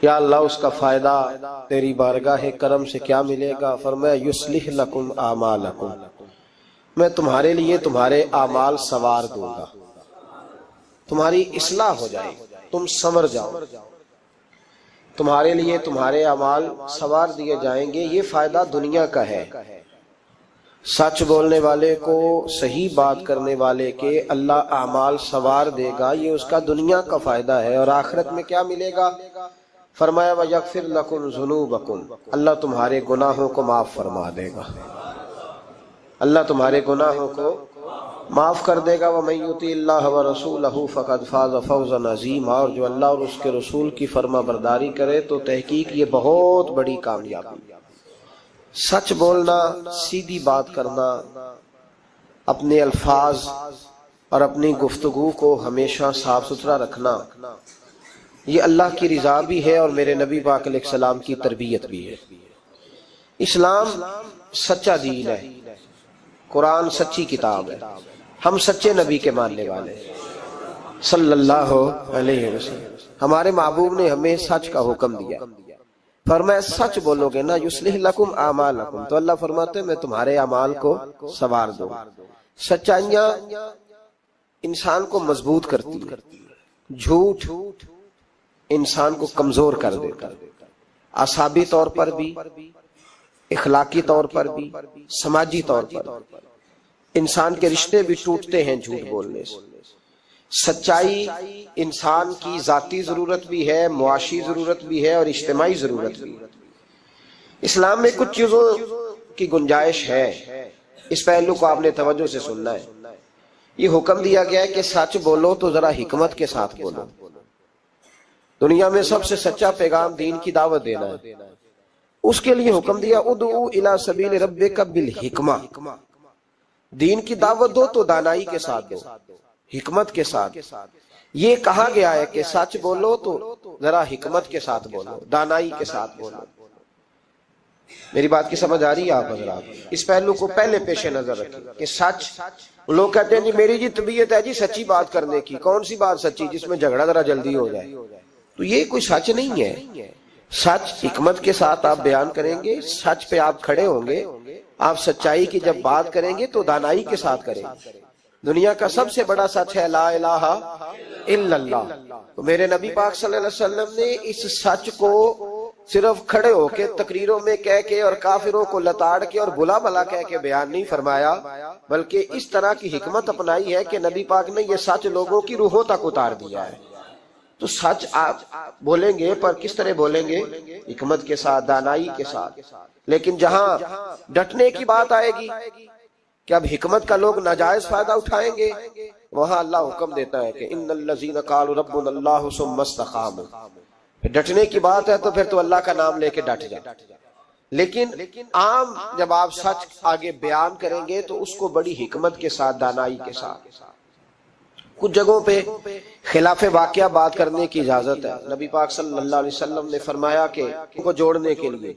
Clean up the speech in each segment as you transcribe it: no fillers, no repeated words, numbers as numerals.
یا اللہ اس کا فائدہ تیری بارگاہ کرم سے کیا ملے گا؟ فرمایا یصلح لکم اعمالکم، میں تمہارے لیے تمہارے اعمال سنوار دوں گا، تمہاری اصلاح ہو جائے، تم سنور جاؤ، تمہارے لیے تمہارے اعمال سنوار دیے جائیں گے۔ یہ فائدہ دنیا کا ہے، سچ بولنے والے کو، صحیح بات کرنے والے کے اللہ اعمال سنوار دے گا، یہ اس کا دنیا کا فائدہ ہے۔ اور آخرت میں کیا ملے گا؟ فرمایا وَيَغْفِرْ لَكُمْ ذُنُوبَكُمْ، اللہ تمہارے گناہوں کو معاف فرما دے گا، اللہ تمہارے گناہوں کو معاف کر دے گا۔ وَمَن يُطِعِ اللَّهَ وَرَسُولَهُ فَقَدْ فَازَ فَوْزًا عَظِيمًا، اور جو اللہ اور اس کے رسول کی فرما برداری کرے تو تحقیق یہ بہت بڑی کامیابی۔ سچ بولنا، سیدھی بات کرنا، اپنے الفاظ اور اپنی گفتگو کو ہمیشہ صاف ستھرا رکھنا، یہ اللہ کی رضا بھی ہے اور میرے نبی پاک علیہ السلام کی تربیت بھی ہے۔ اسلام سچا دین ہے، قرآن سچی کتاب ہے، ہم سچے نبی کے ماننے والے ہیں صلی اللہ علیہ وسلم۔ ہمارے محبوب نے ہمیں سچ کا حکم دیا، فرمایا سچ بولو گے نا یصلح لکم اعمالکم، تو اللہ فرماتے ہیں میں تمہارے اعمال کو سنوار دوں۔ سچائیاں انسان کو مضبوط کرتی ہیں، جھوٹ انسان کو کمزور کر دیتا ہے، اعصابی طور پر بھی، اخلاقی طور پر بھی، سماجی طور پر بھی۔ انسان کے رشتے بھی ٹوٹتے ہیں جھوٹ بولنے سے۔ سچائی انسان کی ذاتی ضرورت بھی ہے، معاشی ضرورت بھی ہے اور اجتماعی ضرورت بھی ہے۔ اسلام میں کچھ چیزوں کی گنجائش ہے، اس پہلو کو آپ نے توجہ سے سننا ہے۔ یہ حکم دیا گیا ہے کہ سچ بولو تو ذرا حکمت کے ساتھ بولو۔ دنیا میں سب سے سچا پیغام دین کی دعوت دینا ہے، اس کے لیے حکم دیا ادعو الی سبیل ربک بالحکمہ، دین کی دعوت دو تو دانائی کے ساتھ دو، حکمت کے ساتھ۔ یہ کہا گیا ہے کہ سچ بولو تو ذرا حکمت کے ساتھ بولو، دانائی کے ساتھ بولو۔ میری بات کی سمجھ آ رہی ہے آپ حضرات؟ اس پہلو کو پہلے پیش نظر رکھیں کہ سچ، لوگ کہتے ہیں جی میری جی طبیعت ہے جی سچی بات کرنے کی، کون سی بات سچی جس میں جھگڑا ذرا جلدی ہو جائے؟ تو یہ کوئی سچ نہیں ہے۔ سچ حکمت کے ساتھ آپ بیان کریں گے، سچ پہ آپ کھڑے ہوں گے، آپ سچائی کی جب بات کریں گے تو دانائی کے ساتھ کریں گے۔ دنیا کا سب سے بڑا سچ ہے لا الہ الا اللہ، تو میرے نبی پاک صلی اللہ علیہ وسلم نے اس سچ کو صرف کھڑے ہو کے تقریروں میں کہہ کے اور کافروں کو لتاڑ کے اور بلا بلا کہہ کے بیان نہیں فرمایا، بلکہ اس طرح کی حکمت اپنائی ہے کہ نبی پاک نے یہ سچ لوگوں کی روحوں تک اتار دیا ہے۔ تو سچ آپ بولیں گے پر کس طرح بولیں گے؟ حکمت کے ساتھ، دانائی کے ساتھ۔ لیکن جہاں ڈٹنے کی بات آئے گی کہ اب حکمت کا لوگ ناجائز فائدہ اٹھائیں گے، وہاں اللہ حکم دیتا ہے کہ ان الذین قالوا ربنا اللہ ثم استقاموا، پھر ڈٹنے کی بات ہے تو پھر تو اللہ کا نام لے کے ڈٹ جا۔ لیکن عام جب آپ سچ آگے بیان کریں گے تو اس کو بڑی حکمت کے ساتھ، دانائی کے ساتھ۔ کچھ جگہوں پہ خلاف واقعہ بات کرنے کی اجازت ہے۔ نبی پاک صلی اللہ علیہ وسلم نے فرمایا کہ ان کو جوڑنے کے لیے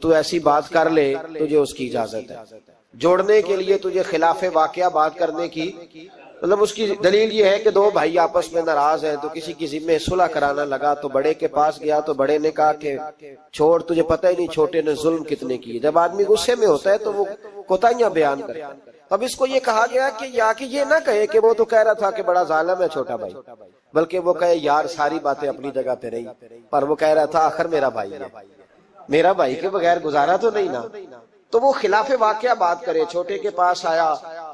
تو ایسی بات کر لے، تجھے اس کی اجازت ہے۔ جوڑنے کے لیے تجھے خلاف واقعہ بات کرنے کی، مطلب اس کی دلیل یہ ہے کہ دو بھائی آپس میں ناراض ہیں تو کسی کی ذمہ صلح کرانا لگا، تو بڑے کے پاس گیا تو بڑے نے کہا کہ چھوڑ، تجھے پتہ ہی نہیں چھوٹے نے ظلم کتنے کیے۔ جب آدمی غصے میں ہوتا ہے تو وہ کوتاہیاں بیان کرتا ہے۔ اب اس کو یہ کہا گیا کہ یا کہ یہ نہ کہے کہ وہ تو کہہ رہا تھا کہ بڑا ظالم ہے چھوٹا بھائی، بلکہ وہ کہے یار ساری باتیں اپنی جگہ پہ رہی، پر وہ کہہ رہا تھا آخر میرا بھائی ہے، میرا بھائی کے بغیر گزارا تو نہیں نا۔ تو وہ خلاف واقعہ بات کرے، چھوٹے کے پاس آیا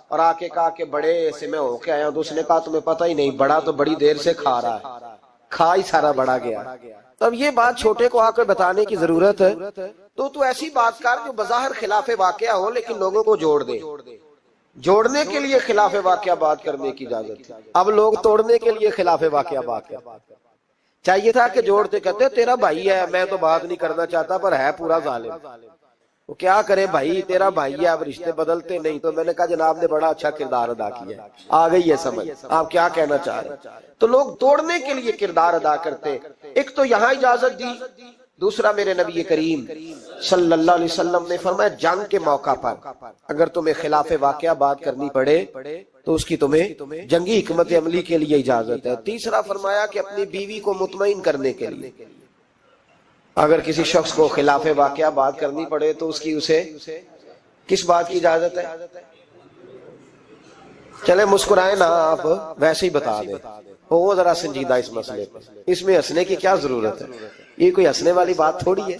اور آ کے کہا کہ بڑے سے میں ہو کے آیا ہوں، تو اس نے کہا تمہیں پتہ ہی نہیں، بڑا تو بڑی دیر سے کھا رہا ہے، کھا ہی سارا بڑا گیا۔ تب یہ بات چھوٹے کو آ کر بتانے کی ضرورت ہے، تو ایسی بات کر جو بظاہر خلاف واقعہ ہو لیکن لوگوں کو جوڑ دے۔ جوڑنے کے لیے خلاف واقعہ بات کرنے کی اجازت ہے، اب لوگ توڑنے کے لیے خلاف واقعہ بات کرتے۔ چاہیے تھا کہ جوڑتے، کہتے تیرا بھائی ہے، میں تو بات نہیں کرنا چاہتا پر ہے پورا ظالم، وہ کیا کرے بھائی، تیرا بھائی ہے، اب رشتے بدلتے نہیں۔ تو میں نے کہا جناب نے بڑا اچھا کردار ادا کیا ہے، آ گئی ہے سمجھ آپ کیا کہنا چاہ رہے ہیں۔ تو لوگ توڑنے کے لیے کردار ادا کرتے۔ ایک تو یہاں اجازت دی دوسرا میرے نبی کریم صلی اللہ علیہ وسلم نے فرمایا جنگ کے موقع پر اگر تمہیں خلاف واقعہ بات کرنی پڑے تو اس کی تمہیں جنگی حکمت عملی کے لیے اجازت ہے۔ تیسرا فرمایا کہ اپنی بیوی کو مطمئن کرنے کے لیے اگر کسی شخص کو خلاف واقعہ بات کرنی پڑے تو اس کی اسے کس بات کی اجازت ہے؟ چلے مسکرائیں نا آپ، ویسے ہی بتا دیں، وہ ذرا سنجیدہ اس مسئلے پر، اس میں ہنسنے کی کیا ضرورت ہے؟ یہ کوئی ہنسنے والی بات تھوڑی ہے،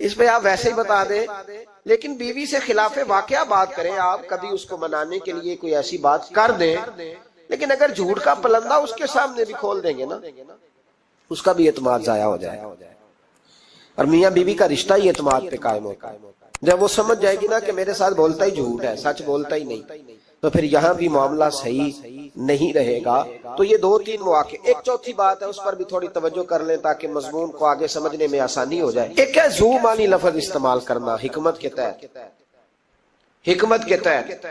اس پہ آپ ویسے ہی بتا دیں۔ لیکن بیوی سے خلاف واقعہ بات کریں آپ، کبھی اس کو منانے کے لیے کوئی ایسی بات کر دیں، لیکن اگر جھوٹ کا پلندہ اس کے سامنے بھی کھول دیں گے نا، اس کا بھی اعتماد ضائع ہو جائے گا، اور میاں بیوی کا رشتہ ہی اعتماد پہ قائم ہوتا ہے۔ جب وہ سمجھ جائے گی نا کہ میرے ساتھ بولتا ہی جھوٹ ہے، سچ بولتا ہی نہیں، تو پھر یہاں بھی معاملہ صحیح نہیں رہے گا۔ تو یہ 2-3 مواقع۔ ایک چوتھی بات ہے، اس پر بھی تھوڑی توجہ کر لیں تاکہ مضمون کو آگے سمجھنے میں آسانی ہو جائے۔ ایک ہے ذو معنی لفظ استعمال کرنا حکمت کے تحت۔ حکمت کے تحت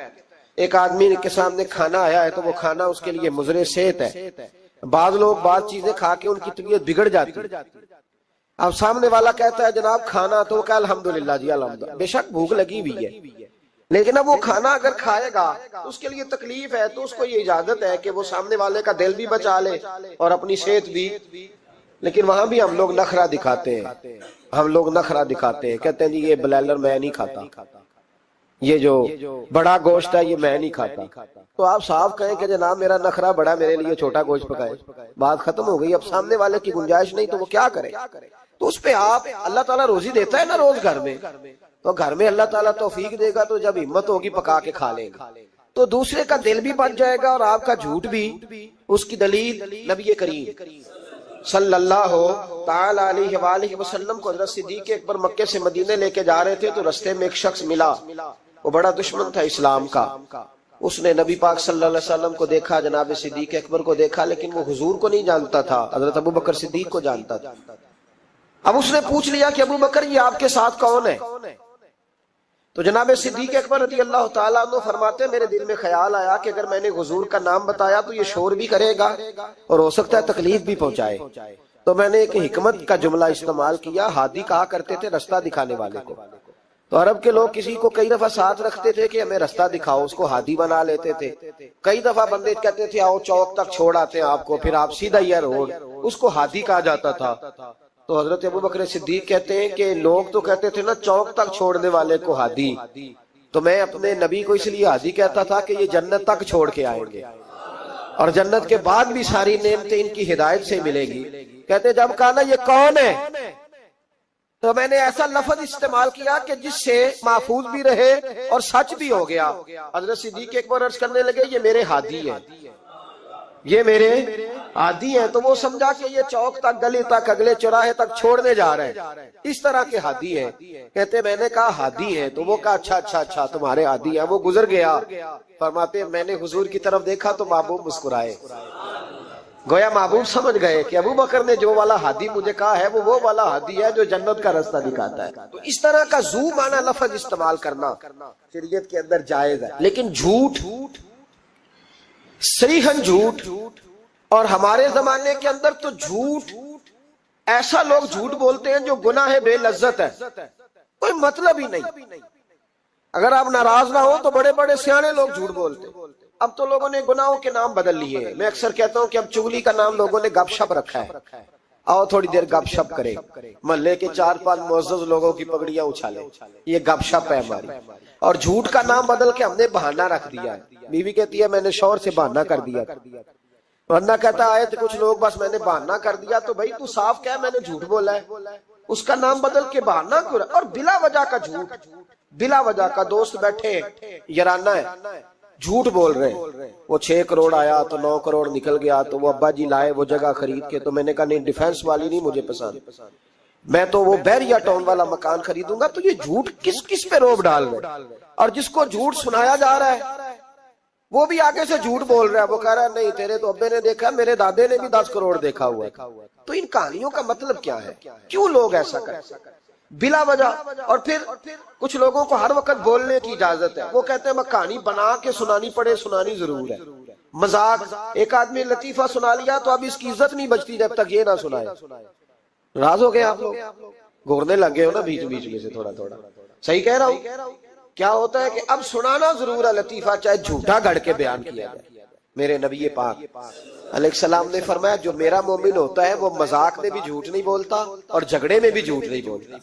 ایک آدمی کے سامنے کھانا آیا ہے تو وہ کھانا اس کے لیے مضر صحت ہے۔ بعض لوگ بعض چیزیں کھا کے ان کی طبیعت بگڑ جاتی ہے۔ اب سامنے والا کہتا ہے جناب کھانا، تو وہ کہا الحمدللہ جی الحمدللہ، بے شک بھوک لگی ہوئی ہے، لیکن اب وہ کھانا اگر کھائے گا تو اس کے لیے تکلیف ہے، تو اس کو یہ اجازت ہے کہ وہ سامنے والے کا دل بھی بچا لے اور اپنی صحت بھی۔ لیکن وہاں بھی ہم لوگ نخرہ دکھاتے ہیں، ہم لوگ نخرہ دکھاتے ہیں، کہتے ہیں جی یہ بلائلر میں نہیں کھاتا، یہ جو بڑا گوشت ہے یہ میں نہیں کھاتا۔ تو آپ صاف کہیں کہ جناب میرا نخرہ بڑا، میرے لیے چھوٹا گوشت پکائے، بات ختم ہو گئی۔ اب سامنے والے کی گنجائش نہیں تو وہ کیا کرے؟ تو اس پہ آپ، اللہ تعالیٰ روزی دیتا ہے نا روز گھر میں، تو گھر میں اللہ تعالیٰ توفیق دے گا تو جب ہمت ہوگی پکا کے کھا لیں گے، تو دوسرے کا دل بھی بچ جائے گا اور آپ کا جھوٹ بھی۔ اس کی دلیل نبی کریم صلی اللہ تعالی علیہ وآلہ وسلم کو حضرت صدیق اکبر مکے سے مدینے لے کے جا رہے تھے تو رستے میں ایک شخص ملا، وہ بڑا دشمن تھا اسلام کا۔ اس نے نبی پاک صلی اللہ علیہ وسلم کو دیکھا، جناب صدیق اکبر کو دیکھا، لیکن وہ حضور کو نہیں جانتا تھا، حضرت ابو بکر صدیق کو جانتا تھا۔ اب اس نے پوچھ لیا کہ ابو بکر یہ آپ کے ساتھ کون ہے؟ تو جناب صدیق اکبر رضی اللہ تعالیٰ عنہ فرماتے میرے دل میں خیال آیا کہ اگر میں نے حضور کا نام بتایا تو یہ شور بھی کرے گا اور ہو سکتا ہے تکلیف بھی پہنچائے، تو میں نے ایک حکمت کا جملہ استعمال کیا۔ ہادی کہا کرتے تھے رستہ دکھانے والے کو، تو عرب کے لوگ کسی کو کئی دفعہ ساتھ رکھتے تھے کہ ہمیں رستہ دکھاؤ، اس کو ہادی بنا لیتے تھے۔ کئی دفعہ بندے کہتے تھے آؤ چوک تک چھوڑ آتے ہیں آپ کو، پھر آپ سیدھا یہ روڈ، اس کو ہادی کہا جاتا تھا۔ تو حضرت ابو بکر صدیق کہتے ہیں کہ لوگ تو کہتے تھے نا چوک تک چھوڑنے والے کو ہادی، تو میں اپنے نبی کو اس لیے ہادی کہتا تھا کہ یہ جنت تک چھوڑ کے آئیں گے اور جنت کے بعد بھی ساری نعمتیں ان کی ہدایت سے ملے گی۔ کہتے جب کہا نا یہ کون ہے تو میں نے ایسا لفظ استعمال کیا کہ جس سے محفوظ بھی رہے اور سچ بھی ہو گیا۔ حضرت صدیق اکبر عرض کرنے لگے یہ میرے ہادی ہے، یہ میرے عادی ہیں۔ تو وہ سمجھا کہ یہ چوک تک، گلی تک، اگلے چوراہے تک چھوڑنے جا رہے ہیں، اس طرح کے ہادی ہیں۔ کہتے میں نے کہا ہادی ہیں، تو وہ کہا اچھا اچھا اچھا تمہارے ہادی ہیں۔ وہ گزر گیا۔ فرماتے میں نے حضور کی طرف دیکھا تو محبوب مسکرائے، گویا محبوب سمجھ گئے کہ ابو بکر نے جو والا ہادی مجھے کہا ہے وہ والا ہادی ہے جو جنت کا راستہ دکھاتا ہے۔ تو اس طرح کا ذو معنی لفظ استعمال کرنا شریعت کے اندر جائز ہے۔ لیکن جھوٹ، صریحاً جھوٹ، اور ہمارے زمانے کے اندر تو جھوٹ، ایسا لوگ جھوٹ بولتے ہیں جو گناہ بے لذت ہے، کوئی مطلب ہی نہیں۔ اگر آپ ناراض نہ ہو تو بڑے بڑے سیانے لوگ جھوٹ بولتے ہیں۔ اب تو لوگوں نے گناہوں کے نام بدل لیے۔ میں اکثر کہتا ہوں کہ اب چگلی کا نام لوگوں نے گپ شپ رکھا ہے، آؤ تھوڑی دیر گپ شپ کرے، محلے کے 4-5 معزز لوگوں کی پگڑیاں اچھالے، یہ گپ شپ ہے ہماری۔ اور جھوٹ کا نام بدل کے ہم نے بہانہ رکھ دیا ہے۔ بیوی کہتی ہے میں نے شوہر سے بہانہ کر دیا، ورنہ کہتا آئے تو کچھ لوگ بس میں نے بہانہ کر دیا، تو بھائی تو صاف کہہ میں نے جھوٹ بولا ہے، اس کا نام بدل کے بہانہ کیوں؟ اور بلا وجہ کا جھوٹ، بلا وجہ کا دوست بیٹھے یارانہ ہے، جھوٹ بول رہے ہیں، وہ 6 کروڑ آیا تو 9 کروڑ نکل گیا، تو وہ ابا جی لائے وہ جگہ خرید کے، تو میں نے کہا نہیں ڈیفینس والی نہیں مجھے پسند، میں تو وہ بیریا ٹاؤن والا مکان خریدوں گا۔ تو یہ جھوٹ کس پہ روب ڈال رہے؟ اور جس کو جھوٹ سنایا جا رہا ہے وہ بھی آگے سے جھوٹ بول رہا ہے، وہ کہہ رہا ہے نہیں تیرے تو ابے نے دیکھا، میرے دادے نے بھی 10 کروڑ دیکھا ہوا ہے۔ تو ان کہانیوں کا مطلب کیا ہے؟ کیوں لوگ ایسا کرتے ہیں بلا وجہ؟ اور پھر کچھ لوگوں کو ہر وقت بولنے کی اجازت ہے، وہ کہتے ہیں میں کہانی بنا کے سنانی پڑے، سنانی ضرور ہے، مذاق۔ ایک آدمی لطیفہ سنا لیا تو اب اس کی عزت نہیں بچتی جب تک یہ نہ سنائے۔ راز ہو گئے آپ لوگ، گھورنے لگے ہو نا بیچ بیچ میں سے تھوڑا تھوڑا. صحیح کہہ رہا ہوں؟ کیا ہوتا ہے کہ اب سنانا ضرور ہے لطیفہ، چاہے جھوٹا گھڑ کے بیان کیا جائے. میرے نبی پاک علیہ السلام نے فرمایا جو میرا مومن ہوتا ہے وہ مذاق میں بھی جھوٹ نہیں بولتا اور جھگڑے میں بھی جھوٹ نہیں بولتا.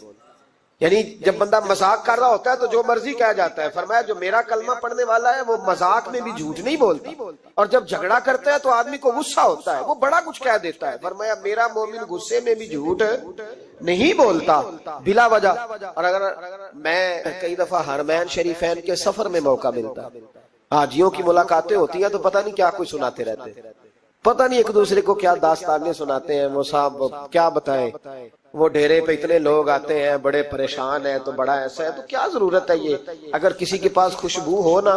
یعنی جب بندہ مذاق کر رہا ہوتا ہے تو جو مرضی کہہ جاتا ہے. فرمایا جو میرا کلمہ پڑھنے والا ہے وہ مذاق میں بھی جھوٹ نہیں بولتا، اور جب جھگڑا کرتا ہے تو آدمی کو غصہ ہوتا ہے، وہ بڑا کچھ کہہ دیتا ہے. فرمایا میرا مومن غصے میں بھی جھوٹ نہیں بولتا بلا وجہ. اور اگر میں کئی دفعہ حرمین شریفین کے سفر میں موقع ملتا ہے، حاجیوں کی ملاقاتیں ہوتی ہیں تو پتہ نہیں کیا کچھ سناتے رہتے ہیں، پتہ نہیں ایک دوسرے کو کیا داستانیں سناتے ہیں. وہ صاحب کیا بتائیں، وہ ڈیرے پہ اتنے لوگ آتے ہیں بڑے پریشان ہیں تو بڑا ایسا ہے. تو کیا ضرورت ہے یہ، اگر کسی کے پاس خوشبو ہو نا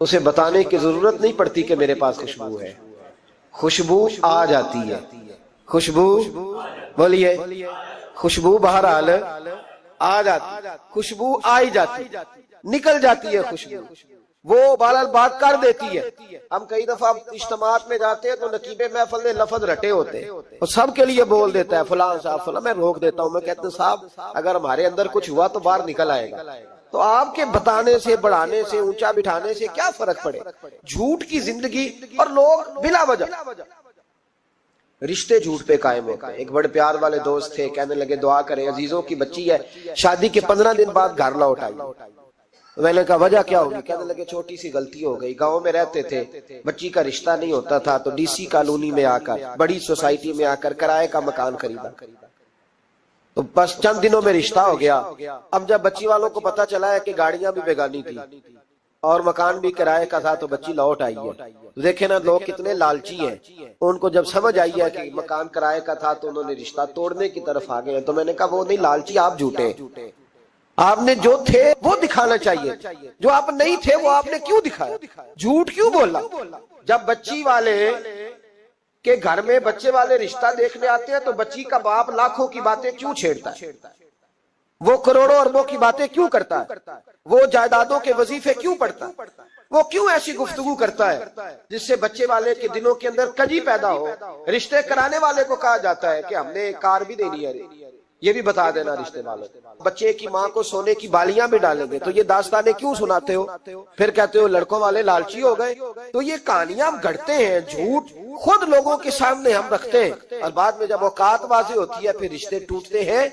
اسے بتانے کی ضرورت نہیں پڑتی کہ میرے پاس خوشبو ہے. خوشبو آ جاتی ہے. خوشبو بولیے، خوشبو بہرحال آ جاتی، خوشبو آئی جاتی، نکل جاتی ہے خوشبو، وہ بہرحال بات کر دیتی ہے. ہم کئی دفعہ اجتماعات میں جاتے ہیں تو نقیب محفل نے لفظ رٹے ہوتے ہیں اور سب کے لیے بول دیتا ہے فلاں صاحب فلاں. میں روک دیتا ہوں، میں کہتا ہوں صاحب اگر ہمارے اندر کچھ ہوا تو باہر نکل آئے گا. تو آپ کے بتانے سے، بڑھانے سے، اونچا بٹھانے سے کیا فرق پڑے. جھوٹ کی زندگی، اور لوگ بلا وجہ رشتے جھوٹ پہ قائم ہوتے ہیں. ایک بڑے پیار والے دوست تھے، کہنے لگے دعا کریں عزیزوں کی بچی ہے، شادی کے 15 دن بعد گھر لوٹ آئی. میں نے کہا وجہ کیا ہوگی؟ کہنے لگے چھوٹی سی غلطی ہو گئی، گاؤں میں رہتے تھے، بچی کا رشتہ نہیں ہوتا تھا تو ڈی سی کالونی میں آ کر، بڑی سوسائٹی میں آ کر کرائے کا مکان خریدا، تو بس چند دنوں میں رشتہ ہو گیا. اب جب بچی والوں کو پتا چلا ہے کہ گاڑیاں بھی بیگانی تھی اور مکان بھی کرائے کا تھا تو بچی لوٹ آئی ہے. دیکھیں نا لوگ کتنے لالچی ہیں. ان کو جب سمجھ آئی ہے کہ مکان کرائے کا تھا تو انہوں نے رشتہ توڑنے کی طرف آ گئے. تو میں نے کہا وہ نہیں لالچی، آپ جھوٹے. آپ نے جو تھے وہ دکھانا چاہیے، جو آپ نہیں تھے وہ آپ نے کیوں دکھایا، جھوٹ کیوں بولا. جب بچی والے کے گھر میں بچے والے رشتہ دیکھنے آتے ہیں تو بچی کا باپ لاکھوں کی باتیں کیوں چھیڑتا ہے، وہ کروڑوں اربوں کی باتیں کیوں کرتا ہے، وہ جائیدادوں کے وظیفے کیوں پڑھتا ہے، وہ کیوں ایسی گفتگو کرتا ہے جس سے بچے والے کے دلوں کے اندر کجی پیدا ہو. رشتے کرانے والے کو کہا جاتا ہے کہ ہم نے کار بھی دینی ہے، یہ بھی بتا دینا رشتے والوں. بچے کی ماں کو سونے کی بالیاں بھی ڈالیں گے تو یہ داستانیں کیوں سناتے ہو، پھر کہتے ہو لڑکوں والے لالچی ہو گئے. تو یہ کہانیاں ہم گھڑتے ہیں، جھوٹ خود لوگوں کے سامنے ہم رکھتے ہیں اور بعد میں جب اوقات واضح ہوتی ہے پھر رشتے ٹوٹتے ہیں.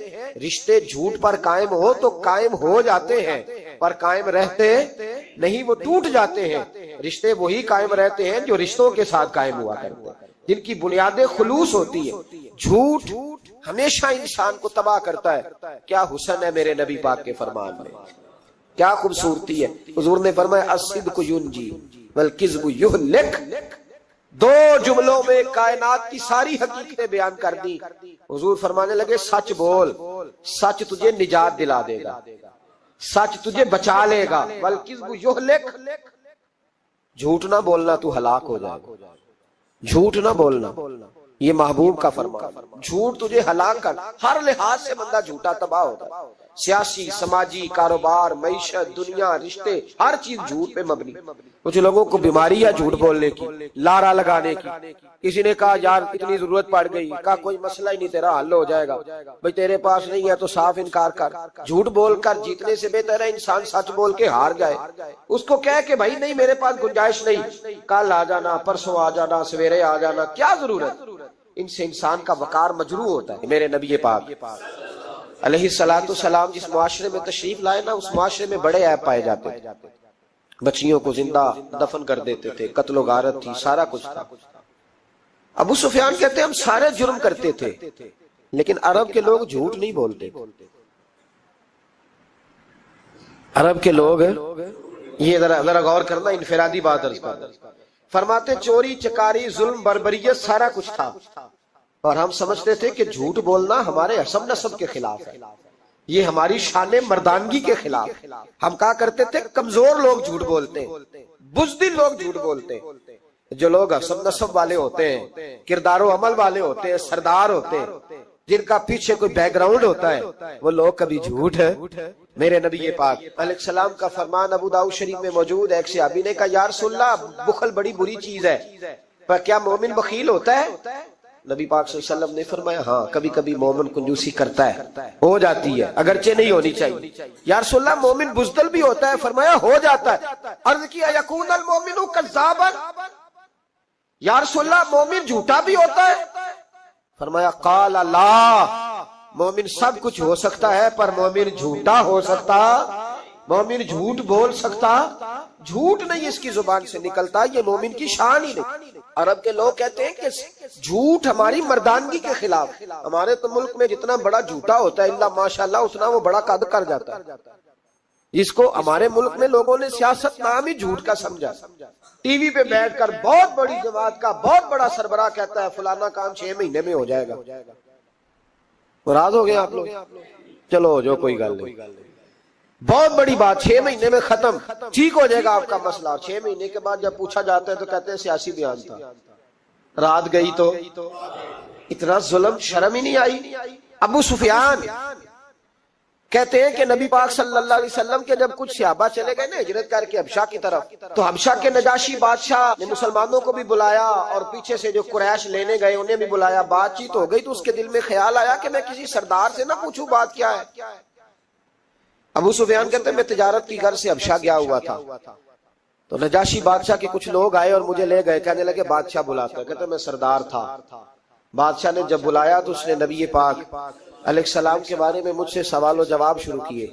رشتے جھوٹ پر قائم ہو تو قائم ہو جاتے ہیں پر قائم رہتے نہیں، وہ ٹوٹ جاتے ہیں. رشتے وہی قائم رہتے ہیں جو رشتوں کے ساتھ قائم ہوا کرتے ہیں، جن کی بنیادیں خلوص ہوتی ہے. جھوٹ ہمیشہ انسان کو تباہ کرتا ہے. کیا حسن ہے میرے نبی پاک کے فرمان میں، کیا خوبصورتی ہے. حضور نے فرمایا الصدق ینجی والکذب یہلک. دو جملوں میں کائنات کی ساری حقیقتیں بیان کر دی. حضور فرمانے لگے سچ بول، سچ تجھے نجات دلا دے گا، سچ تجھے بچا لے گا. والکذب یہلک، جھوٹ نہ بولنا تو ہلاک ہو جائے گا. جھوٹ نہ بولنا، یہ محبوب کا فرمان. جھوٹ تجھے ہلاک کر، ہر لحاظ سے بندہ جھوٹا تباہ ہوتا ہے. سیاسی، سماجی، کاروبار، معیشت، دنیا، رشتے، ہر چیز جھوٹ پہ مبنی. کچھ لوگوں کو بیماری ہے جھوٹ بولنے کی، لارا لگانے کی. کسی نے کہا یار اتنی ضرورت پڑ گئی، کہا کوئی مسئلہ ہی نہیں تیرا حل ہو جائے گا. بھئی تیرے پاس نہیں ہے تو صاف انکار کر. جھوٹ بول کر جیتنے سے بہتر ہے انسان سچ بول کے ہار جائے. اس کو کہہ کہ بھائی نہیں میرے پاس گنجائش نہیں، کل آ جانا، پرسوں آ جانا، سویرے آ جانا، کیا ضرورت. ان سے انسان کا وقار مجروح ہوتا ہے. میرے نبی پاک علیہ الصلوۃ والسلام جس معاشرے میں تشریف لائے نا، اس معاشرے میں بڑے عیب پائے جاتے تھے. بچیوں کو زندہ دفن کر دیتے تھے، قتل و غارت تھی، سارا کچھ تھا. ابو سفیان کہتے ہیں ہم سارے جرم کرتے تھے لیکن عرب کے لوگ جھوٹ نہیں بولتے. عرب کے لوگ، یہ ذرا غور کرنا، انفرادی بات عرض کرنا. فرماتے چوری چکاری ظلم بربریت سارا کچھ تھا اور ہم سمجھتے تھے کہ جھوٹ بولنا ہمارے حسب نسب کے خلاف ہے، یہ ہماری شان مردانگی کے خلاف. ہم کہا کرتے تھے کمزور لوگ جھوٹ بولتے ہیں، بزدل لوگ جھوٹ بولتے ہیں. جو لوگ حسب نسب والے ہوتے ہیں، کردار و عمل والے ہوتے ہیں، سردار ہوتے ہیں، جن کا پیچھے کوئی بیک گراؤنڈ ہوتا ہے، وہ لوگ کبھی جھوٹ ہے. میرے نبی پاک علیہ السلام کا فرمان ابو داؤد شریف میں موجود ہے. ایک صحابی نے کہا یا رسول اللہ بخل بڑی بری چیز ہے، پر کیا مومن بخیل ہوتا ہے؟ نبی پاک صلی اللہ علیہ وسلم نے فرمایا ہاں کبھی کبھی مومن کنجوسی کرتا ہے، ہو جاتی ہے، اگرچہ نہیں ہونی چاہیے۔ یا رسول اللہ مومن بزدل بھی ہوتا ہے؟ فرمایا ہو جاتا ہے۔ عرض کیا یکون المومن کذابا، یا رسول اللہ مومن جھوٹا بھی ہوتا ہے؟ فرمایا قال لا، مومن سب کچھ ہو سکتا ہے پر مومن جھوٹا ہو سکتا، مومن جھوٹ بول سکتا، جھوٹ نہیں اس کی زبان سے نکلتا، یہ مومن کی شان ہی نہیں۔ عرب کے لوگ کہتے ہیں کہ جھوٹ ہماری مردانگی کے خلاف، ہمارے تو ملک میں جتنا بڑا جھوٹا ہوتا ہے اللہ ماشاءاللہ اتنا وہ بڑا قد کر جاتا ہے، جس کو ہمارے ملک میں لوگوں نے سیاست نام ہی جھوٹ کا سمجھا۔ ٹی وی پہ بیٹھ کر بہت بڑی جماعت کا بہت بڑا سربراہ کہتا ہے فلانا کام 6 مہینے میں ہو جائے گا۔ ناراض ہو گئے آپ لوگ؟ چلو جو کوئی گل نہیں، بہت بڑی بات، 6 مہینے میں ختم، ٹھیک ہو جائے گا آپ کا مسئلہ۔ 6 مہینے کے بعد جب پوچھا جاتا ہے تو کہتے ہیں سیاسی بیان تھا، رات گئی تو اتنا ظلم، شرم ہی نہیں آئی۔ ابو سفیان کہتے ہیں کہ نبی پاک صلی اللہ علیہ وسلم کے جب کچھ صحابہ چلے گئے نا ہجرت کر کے حبشہ کی طرف، تو حبشہ کے نجاشی بادشاہ نے مسلمانوں کو بھی بلایا اور پیچھے سے جو قریش لینے گئے انہیں بھی بلایا، بات چیت ہو گئی تو اس کے دل میں خیال آیا کہ میں کسی سردار سے نہ پوچھوں بات کیا ہے۔ ابو سفیان کہتے ہیں میں تجارت کی غرض سے حبشہ گیا ہوا تھا، تو نجاشی بادشاہ کے کچھ لوگ آئے اور مجھے لے گئے، کہنے لگے بادشاہ بلاتا ہے، کہتے ہیں میں سردار تھا۔ بادشاہ نے جب بلایا تو اس نے نبی پاک علیہ السلام کے بارے میں مجھ سے سوال و جواب شروع کیے،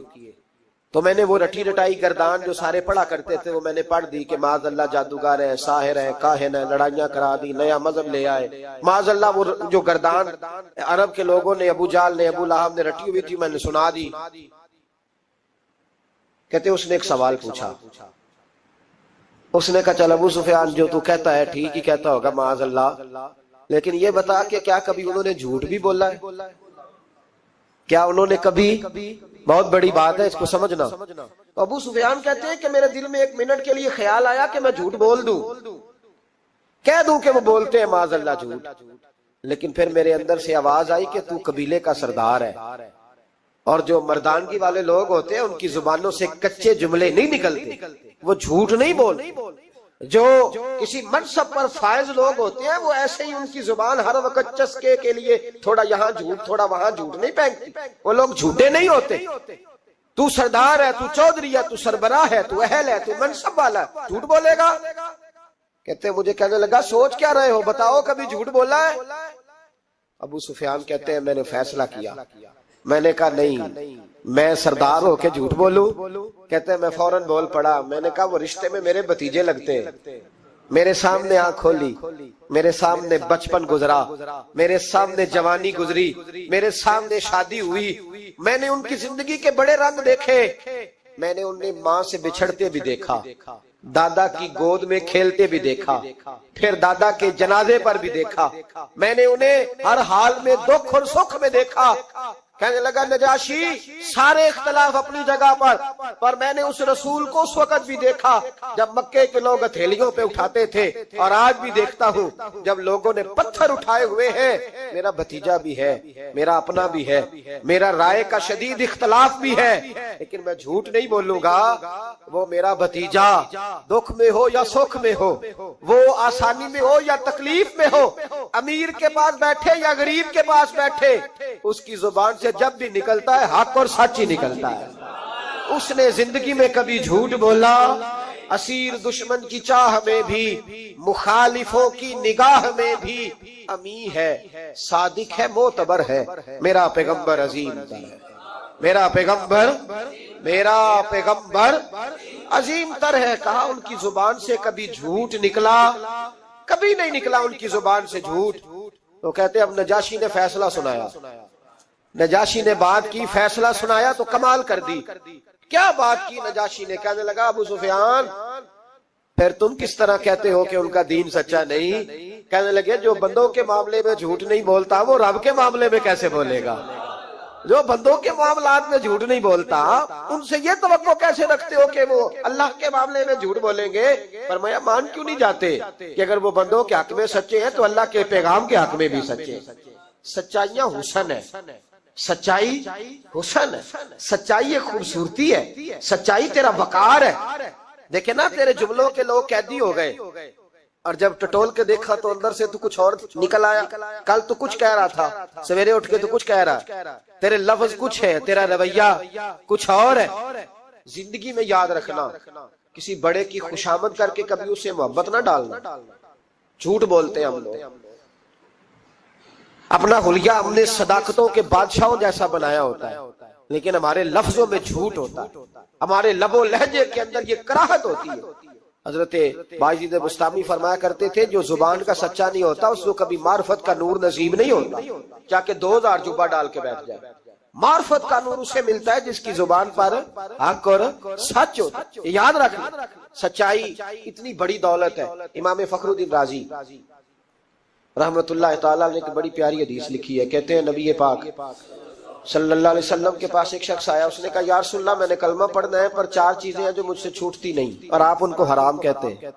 تو میں نے وہ رٹی رٹائی گردان جو سارے پڑھا کرتے تھے وہ میں نے پڑھ دی کہ معاذ اللہ جادوگر ہے، ساحر ہے، کاہن ہے، لڑائیاں کرا دی، نیا مذہب لے آئے، معاذ اللہ وہ جو گردان عرب کے لوگوں نے، ابو جال نے، ابو لہب نے رٹی ہوئی تھی میں نے سنا دی۔ کہتے اس نے ایک سوال پوچھا، اس نے کہا چل ابو سفیان جو تو کہتا ہے ٹھیک ہی کہتا ہوگا معاذ اللہ، لیکن یہ بتا کہ کیا کبھی انہوں نے جھوٹ بھی بولا ہے؟ کیا انہوں نے کبھی، بہت بڑی بات ہے اس کو سمجھنا۔ ابو سفیان کہتے ہیں کہ میرے دل میں 1 منٹ کے لیے خیال آیا کہ میں جھوٹ بول دوں، کہہ دوں کہ وہ بولتے ہیں معاذ اللہ جھوٹ، لیکن پھر میرے اندر سے آواز آئی کہ تو قبیلے کا سردار ہے، اور جو مردانگی والے لوگ ہوتے ہیں ان کی زبانوں سے کچے جملے نہیں نکلتے، وہ جھوٹ نہیں بولتے۔ جو کسی منصب پر فائز لوگ ہوتے ہیں وہ ایسے ہی ان کی زبان ہر وقت چسکے کے لیے تھوڑا یہاں جھوٹ تھوڑا وہاں جھوٹ نہیں پھینکتی، وہ لوگ جھوٹے نہیں ہوتے۔ تو سردار ہے، تو چودھری ہے، تو سربراہ ہے، تو اہل ہے، تو منصب والا ہے، جھوٹ بولے گا؟ کہتے مجھے کہنے لگا سوچ کیا رہے ہو، بتاؤ کبھی جھوٹ بولا ہے؟ ابو سفیان کہتے ہیں میں نے فیصلہ کیا، میں نے کہا نہیں میں سردار ہو کے جھوٹ بولوں؟ کہتے ہیں میں فوراً بول پڑا، میں نے کہا وہ رشتے میں میرے بھتیجے لگتے ہیں، میرے سامنے آنکھ کھولی، میرے سامنے بچپن گزرا، میرے سامنے جوانی گزری، میرے سامنے شادی ہوئی، میں نے ان کی زندگی کے بڑے رنگ دیکھے، میں نے انہیں ماں سے بچھڑتے بھی دیکھا، دادا کی گود میں کھیلتے بھی دیکھا، پھر دادا کے جنازے پر بھی دیکھا، میں نے انہیں ہر حال میں دکھ اور سکھ میں دیکھا۔ کہنے لگا نجاشی سارے اختلاف اپنی جگہ پر میں نے اس رسول کو اس وقت بھی دیکھا جب مکے کے لوگ ہتھیلیوں پہ اٹھاتے تھے، اور آج بھی دیکھتا ہوں جب لوگوں نے پتھر اٹھائے ہوئے ہیں، میرا بھتیجا بھی ہے، میرا اپنا بھی ہے، میرا رائے کا شدید اختلاف بھی ہے، لیکن میں جھوٹ نہیں بولوں گا۔ وہ میرا بھتیجا دکھ میں ہو یا سکھ میں ہو، وہ آسانی میں ہو یا تکلیف میں ہو، امیر کے پاس بیٹھے یا غریب کے پاس بیٹھے، اس کی زبان سے جب بھی نکلتا ہے حق اور سچ ہی نکلتا ہے۔ اس نے زندگی میں کبھی جھوٹ بولا؟ اسیر دشمن کی چاہ میں بھی، مخالفوں کی نگاہ میں بھی امی ہے، صادق ہے، معتبر ہے، میرا پیغمبر عظیم تر ہے، میرا پیغمبر عظیم تر ہے۔ کہا ان کی زبان سے کبھی جھوٹ نکلا؟ کبھی نہیں نکلا ان کی زبان سے جھوٹ۔ تو کہتے اب نجاشی نے فیصلہ سنایا، نجاشی نے بات کی، فیصلہ سنایا تو کمال کر دی۔ کیا بات کی نجاشی نے؟ کہنے لگا ابو سفیان پھر تم کس طرح کہتے ہو کہ ان کا دین سچا نہیں؟ کہنے لگے جو بندوں کے معاملے میں جھوٹ نہیں بولتا وہ رب کے معاملے میں کیسے بولے گا؟ جو بندوں کے معاملات میں جھوٹ نہیں بولتا ان سے یہ توقع کیسے رکھتے ہو کہ وہ اللہ کے معاملے میں جھوٹ بولیں گے؟ فرمایا مان کیوں نہیں جاتے کہ اگر وہ بندوں کے حق میں سچے ہیں تو اللہ کے پیغام کے حق میں بھی سچے ہیں۔ سچائیاں حسن ہے، سچائی حسن ہے، سچائی ایک خوبصورتی ہے، سچائی تیرا وقار ہے۔ دیکھیں نا تیرے جملوں کے لوگ قیدی ہو گئے، اور جب ٹٹول کے دیکھا تو اندر سے تو کچھ اور نکل آیا. کل تو کچھ کہہ رہا تھا, سویرے اٹھ کے تو کچھ کہہ رہا, تیرے لفظ کچھ ہے, تیرا رویہ کچھ اور ہے. زندگی میں یاد رکھنا, کسی بڑے کی خوشامد کر کے کبھی اسے محبت نہ ڈالنا. جھوٹ بولتے ہیں ہم لوگ, اپنا حلیہ ہم نے صداقتوں کے بادشاہوں جیسا بنایا ہوتا ہے, لیکن ہمارے لفظوں میں جھوٹ ہوتا ہے, ہمارے لب و لہجے کے اندر یہ کراہت ہوتی ہے. حضرت باجید بستامی فرمایا کرتے تھے, جو زبان کا سچا نہیں ہوتا اس کو کبھی معرفت کا نور نصیب نہیں ہوتا, چاہے کہ 2000 جبہ ڈال کے بیٹھ جائے. معرفت کا نور اسے ملتا ہے جس کی زبان پر حق اور سچ ہوتا ہے. یاد رکھنا, سچائی اتنی بڑی دولت ہے. امام فخر الدین رازی رحمت اللہ تعالیٰ نے ایک بڑی پیاری حدیث لکھی ہے. کہتے ہیں نبی پاک صلی اللہ علیہ وسلم کے پاس ایک شخص آیا, اس نے کہا یا رسول اللہ میں نے کلمہ پڑھنا ہے پر 4 چیزیں ہیں جو مجھ سے چھوٹتی نہیں اور آپ ان کو حرام کہتے ہیں.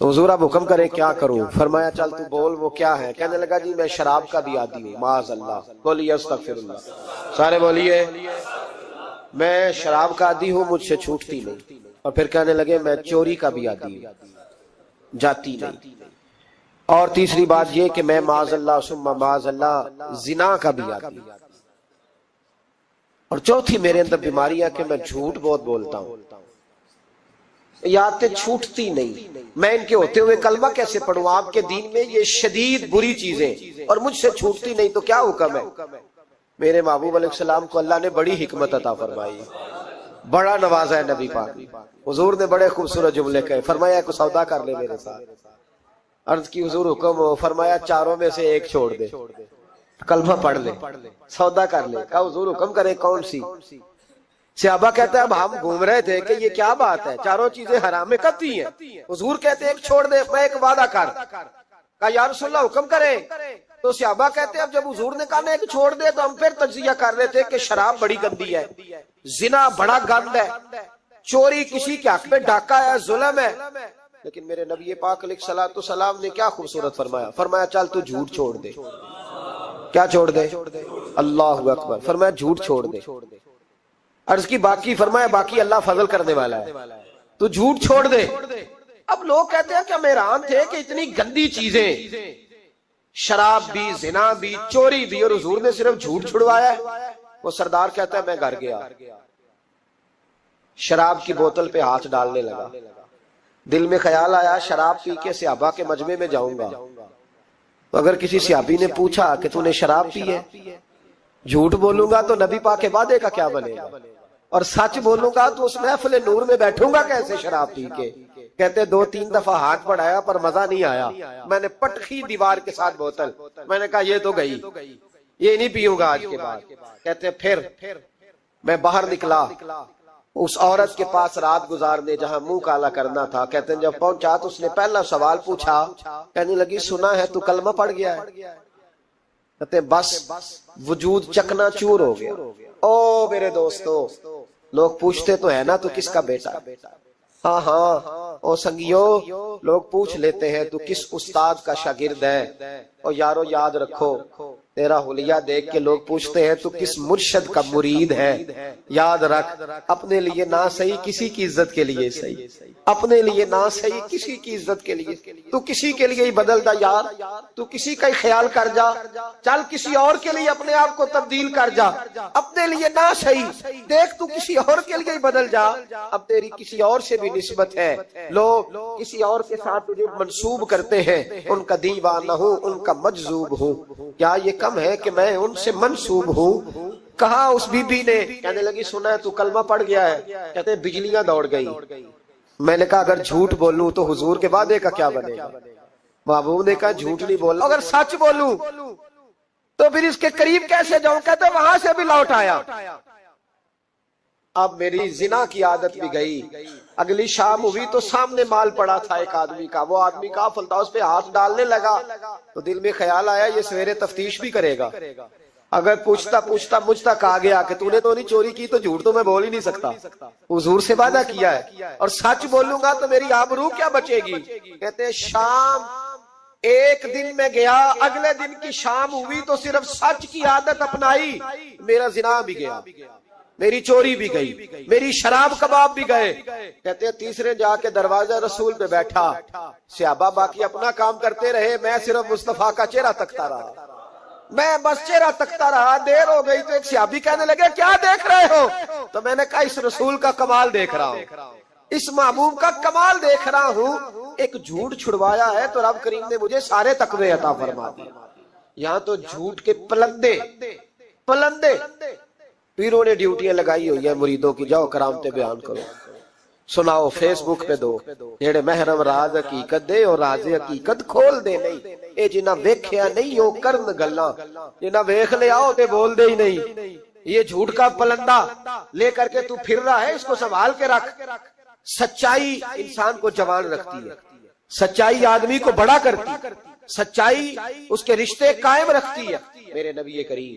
تو حضور آپ حکم کریں کیا کروں؟ فرمایا چل تو بول وہ کیا ہے. کہنے لگا جی میں شراب کا بھی عادی ہوں. معاذ اللہ. بولیے استغفر اللہ, سارے بولیے میں شراب کا عادی ہوں, مجھ سے چھوٹتی نہیں. اور پھر کہنے لگے میں چوری کا بھی عادی ہوں, جاتی نہیں. اور تیسری بات یہ کہ میں معاذ اللہ ثم معاذ اللہ زنا کا بھی عادی ہوں. اور چوتھی میرے اندر بیماری ہے کہ میں جھوٹ بہت بولتا ہوں. یادیں چھوٹتی نہیں, میں ان کے ہوتے ہوئے کلمہ کیسے پڑھوں؟ آپ کے دین میں یہ شدید بری چیزیں اور مجھ سے چھوٹتی نہیں تو کیا حکم ہے؟ میرے محبوب علیہ السلام کو اللہ نے بڑی حکمت عطا فرمائی, بڑا نوازا ہے نبی پاک. حضور نے بڑے خوبصورت جملے کہے, فرمایا کو سودا کر لے میرے ساتھ. عرض کی حضور حکم ہو, فرمایا 4 میں سے ایک چھوڑ دے, کلمہ پڑھ لے, سودا کر لے. کہا حضور حکم کرے کون سی؟ صحابہ کہتے ہیں اب ہم گھوم رہے تھے کہ یہ کیا بات ہے, 4 چیزیں حرام میں قطعی ہیں. حضور کہتے ہیں ایک چھوڑ دے, میں ایک وعدہ کر. کہا یا رسول اللہ حکم کرے. تو صحابہ کہتے ہیں اب جب حضور نے کہا نا ایک چھوڑ دے تو ہم پھر تجزیہ کر رہے تھے کہ شراب بڑی گندی ہے, زنا بڑا گند ہے, چوری کسی کے حق میں ڈاکہ ہے, ظلم ہے. لیکن میرے نبی پاک علیہ الصلوۃ والسلام نے کیا خوبصورت فرمایا, فرمایا چل تو جھوٹ چھوڑ دے. کیا چھوڑ دے؟ اللہ اکبر. فرمایا جھوٹ چھوڑ دے. عرض کی باقی؟ فرمایا باقی اللہ فضل کرنے والا ہے, تو جھوٹ چھوڑ دے. اب لوگ کہتے ہیں کہ ہم حیران تھے کہ اتنی گندی چیزیں, شراب بھی, زنا بھی, چوری بھی, اور حضور نے صرف جھوٹ چھڑوایا ہے. وہ سردار کہتا ہے میں گھر گیا, شراب کی بوتل پہ ہاتھ ڈالنے لگا. دل میں خیال آیا شراب پی کے صحابہ کے مجمع میں جاؤں گا, تو اگر کسی صحابی نے پوچھا کہ تو نے شراب پی ہے, جھوٹ بولوں گا تو نبی پاک کے وعدے کا کیا بنے گا, اور سچ بولوں گا تو اس محفل نور میں بیٹھوں گا کیسے شراب پی کے. کہتے 2-3 دفعہ ہاتھ بڑھایا پر مزہ نہیں آیا. میں نے پٹخی دیوار کے ساتھ بوتل, میں نے کہا یہ تو گئی, یہ نہیں پیوں گا آج کے بعد. کہتے پھر میں باہر نکلا اس عورت کے پاس رات گزارنے جہاں منہ کالا کرنا تھا. کہتے ہیں جب پہنچا تو اس نے پہلا سوال پوچھا, کہنے لگی سنا ہے تو کلمہ پڑھ گیا ہے. کہتے بس وجود چکنا چور ہو گیا. او میرے دوستو, لوگ پوچھتے تو ہے نا تو کس کا بیٹا؟ ہاں ہاں او سنگیو, لوگ پوچھ لیتے ہیں تو کس استاد کا شاگرد ہے. او یارو یاد رکھو, تیرا حلیہ دیکھ کے لوگ پوچھتے ہیں تو کس مرشد کا مرید ہے. یاد رکھ اپنے لیے نہ صحیح کسی کی عزت کے لیے صحیح, اپنے لیے نہ صحیح کسی کی عزت کے لیے. تو کسی کے لیے ہی بدل دا یار, تو کسی کا ہی خیال کر جا, چل کسی اور کے لیے اپنے آپ کو تبدیل کر جا. اپنے لیے نہ صحیح دیکھ تو کسی اور کے لیے ہی بدل جا. اب تیری کسی اور سے بھی نسبت ہے, لوگ کسی اور کے ساتھ تجھے منسوب کرتے ہیں. ان کا دیوانہ ہوں, ان کا مجذوب ہوں, کیا یہ کم ہے کہ میں ان سے منسوب ہوں؟ کہا اس بی بی نے, کہنے لگی سنا ہے تو کلمہ پڑھ گیا ہے. کہتے ہیں بجلیاں دوڑ گئی. میں نے کہا اگر جھوٹ بولوں تو حضور کے وعدے کا کیا بنے گا؟ محبوب نے کہا جھوٹ نہیں بولنا, اگر سچ بولوں تو پھر اس کے قریب کیسے جاؤں؟ کہتے وہاں سے بھی لوٹ آیا. اب میری زنا کی عادت بھی گئی. اگلی شام ہوئی تو سامنے مال پڑا تھا ایک آدمی کا, وہ آدمی کا فلتا اس پہ ہاتھ ڈالنے لگا تو دل میں خیال آیا یہ سویرے تفتیش بھی کرے گا. اگر پوچھتا پوچھتا مجھ تک آ گیا کہ تو نے تو نہیں چوری کی, تو جھوٹ تو میں بول ہی نہیں سکتا, حضور سے وعدہ کیا ہے, اور سچ بولوں گا تو میری آبرو کیا بچے گی. کہتے شام ایک دن میں گیا, اگلے دن کی شام ہوئی تو صرف سچ کی عادت اپنائی, میرا زنا بھی گیا. میری چوری بھی گئی، میری شراب کباب بھی گئے. کہتے ہیں تیسرے جا کے دروازہ رسول پہ بیٹھا، صحابہ باقی اپنا کام کرتے رہے، میں صرف مصطفیٰ کا چہرہ تکتا رہا. میں بس چہرہ تکتا رہا. دیر ہو گئی تو ایک صحابی کہنے لگے کیا دیکھ رہے ہو؟ تو میں نے کہا اس رسول کا کمال دیکھ رہا ہوں، اس محبوب کا کمال دیکھ رہا ہوں. ایک جھوٹ چھڑوایا ہے تو رب کریم نے مجھے سارے تقوی عطا فرما دی. یہاں تو جھوٹ کے پلندے پیروں نے ڈیوٹیاں لگائی ہوئی ہیں مریدوں کی، جاؤ کرامتیں بیان کرو، سناؤ، فیس بک پہ دو. جیڑے محرم راز حقیقت دے اور راز حقیقت کھول دے نہیں. اے جنہ ویکھیا نہیں او کرن گلاں، جنہ ویکھ لیا او تے بول دے ہی نہیں. یہ جھوٹ کا پلندہ لے کر کے تو پھر رہا ہے، اس کو سنبھال کے رکھ. سچائی انسان کو جوان رکھتی ہے، سچائی آدمی کو بڑا کرتی ہے، سچائی اس کے رشتے قائم رکھتی ہے. میرے نبی کریم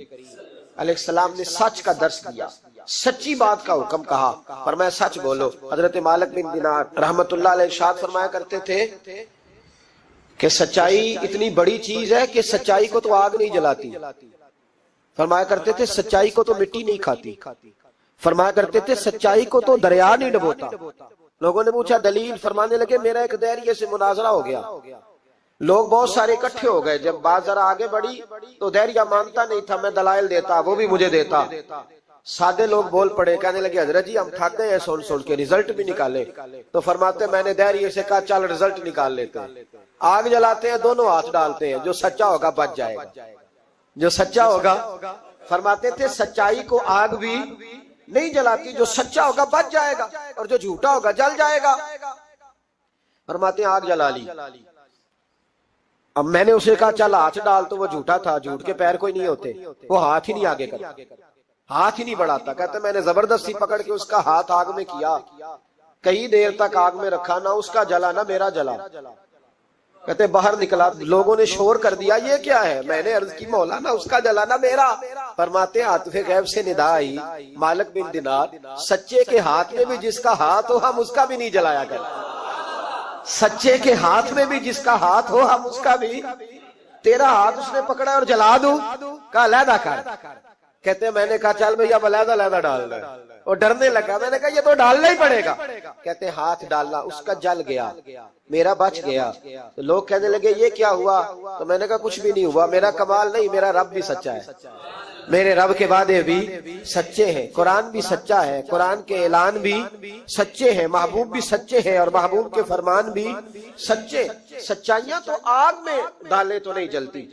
علیہ السلام نے سچ کا درس دیا، سچی بات کا حکم کہا، فرمایا سچ بولو. حضرت مالک بن دینار رحمت اللہ علیہ ارشاد فرمایا کرتے تھے کہ سچائی اتنی بڑی چیز ہے کہ سچائی کو تو آگ نہیں جلاتی. فرمایا کرتے تھے سچائی کو تو مٹی نہیں کھاتی. فرمایا کرتے تھے سچائی کو تو دریا نہیں ڈبوتا. لوگوں نے پوچھا دلیل، فرمانے لگے میرا ایک دہریے سے مناظرہ ہو گیا، لوگ بہت سارے اکٹھے ہو گئے. جب بات ذرا آگے بڑھی تو دہریہ مانتا نہیں تھا، میں دلائل دیتا، وہ بھی مجھے دیتا. سادے لوگ بول پڑے، کہنے لگے حضرت جی ہم تھک گئے ہیں سن کے، رزلٹ بھی نکالے. تو فرماتے میں نے دہریے سے کہا چل رزلٹ نکال لیتے ہیں. آگ جلاتے ہیں، دونوں ہاتھ ڈالتے ہیں، جو سچا ہوگا بچ جائے گا، جو سچا ہوگا. فرماتے تھے سچائی کو آگ بھی نہیں جلاتی، جو سچا ہوگا بچ جائے گا اور جو جھوٹا ہوگا جل جائے گا. فرماتے ہیں آگ جلا لی. اب میں نے اسے کہا چل ہاتھ ڈال، تو وہ جھوٹا تھا، جھوٹ کے پیر کوئی نہیں ہوتے، وہ ہاتھ ہی نہیں آگے کرتا، ہاتھ ہی نہیں بڑھاتا. کہتے میں نے زبردستی پکڑ کے اس کا ہاتھ آگ میں کیا، کئی دیر تک آگ میں رکھا، نہ اس کا جلا نہ میرا جلا. کہتے باہر نکلا، لوگوں نے شور کر دیا یہ کیا ہے؟ میں نے عرض کی مولا نہ اس کا جلا نہ میرا. فرماتے عاطف غیب سے ندا آئی، مالک بن دینار سچے کے ہاتھ میں بھی جس کا ہاتھ ہو ہم اس کا بھی نہیں جلایا کرتے. سچے کے ہاتھ میں بھی جس کا ہاتھ ہو ہم اس کا بھی. تیرا ہاتھ اس نے پکڑا اور جلا دوں، کہا علیحدہ کر. کہتے ہیں میں نے کہا چل بھئی اب علیحدہ علیحدہ ڈال دے. وہ ڈرنے لگا، میں نے کہا یہ تو ڈالنا ہی پڑے گا. کہتے ہیں ہاتھ ڈالنا، اس کا جل گیا، میرا بچ گیا. تو لوگ کہنے لگے یہ کیا ہوا؟ تو میں نے کہا کچھ بھی نہیں ہوا، میرا کمال نہیں، میرا رب بھی سچا ہے، میرے رب کے وعدے بھی سچے ہیں، قرآن بھی سچا ہے، قرآن کے اعلان بھی سچے ہیں، محبوب بھی سچے ہیں اور محبوب کے فرمان بھی سچے. سچائیاں تو آگ میں ڈالے تو نہیں جلتی،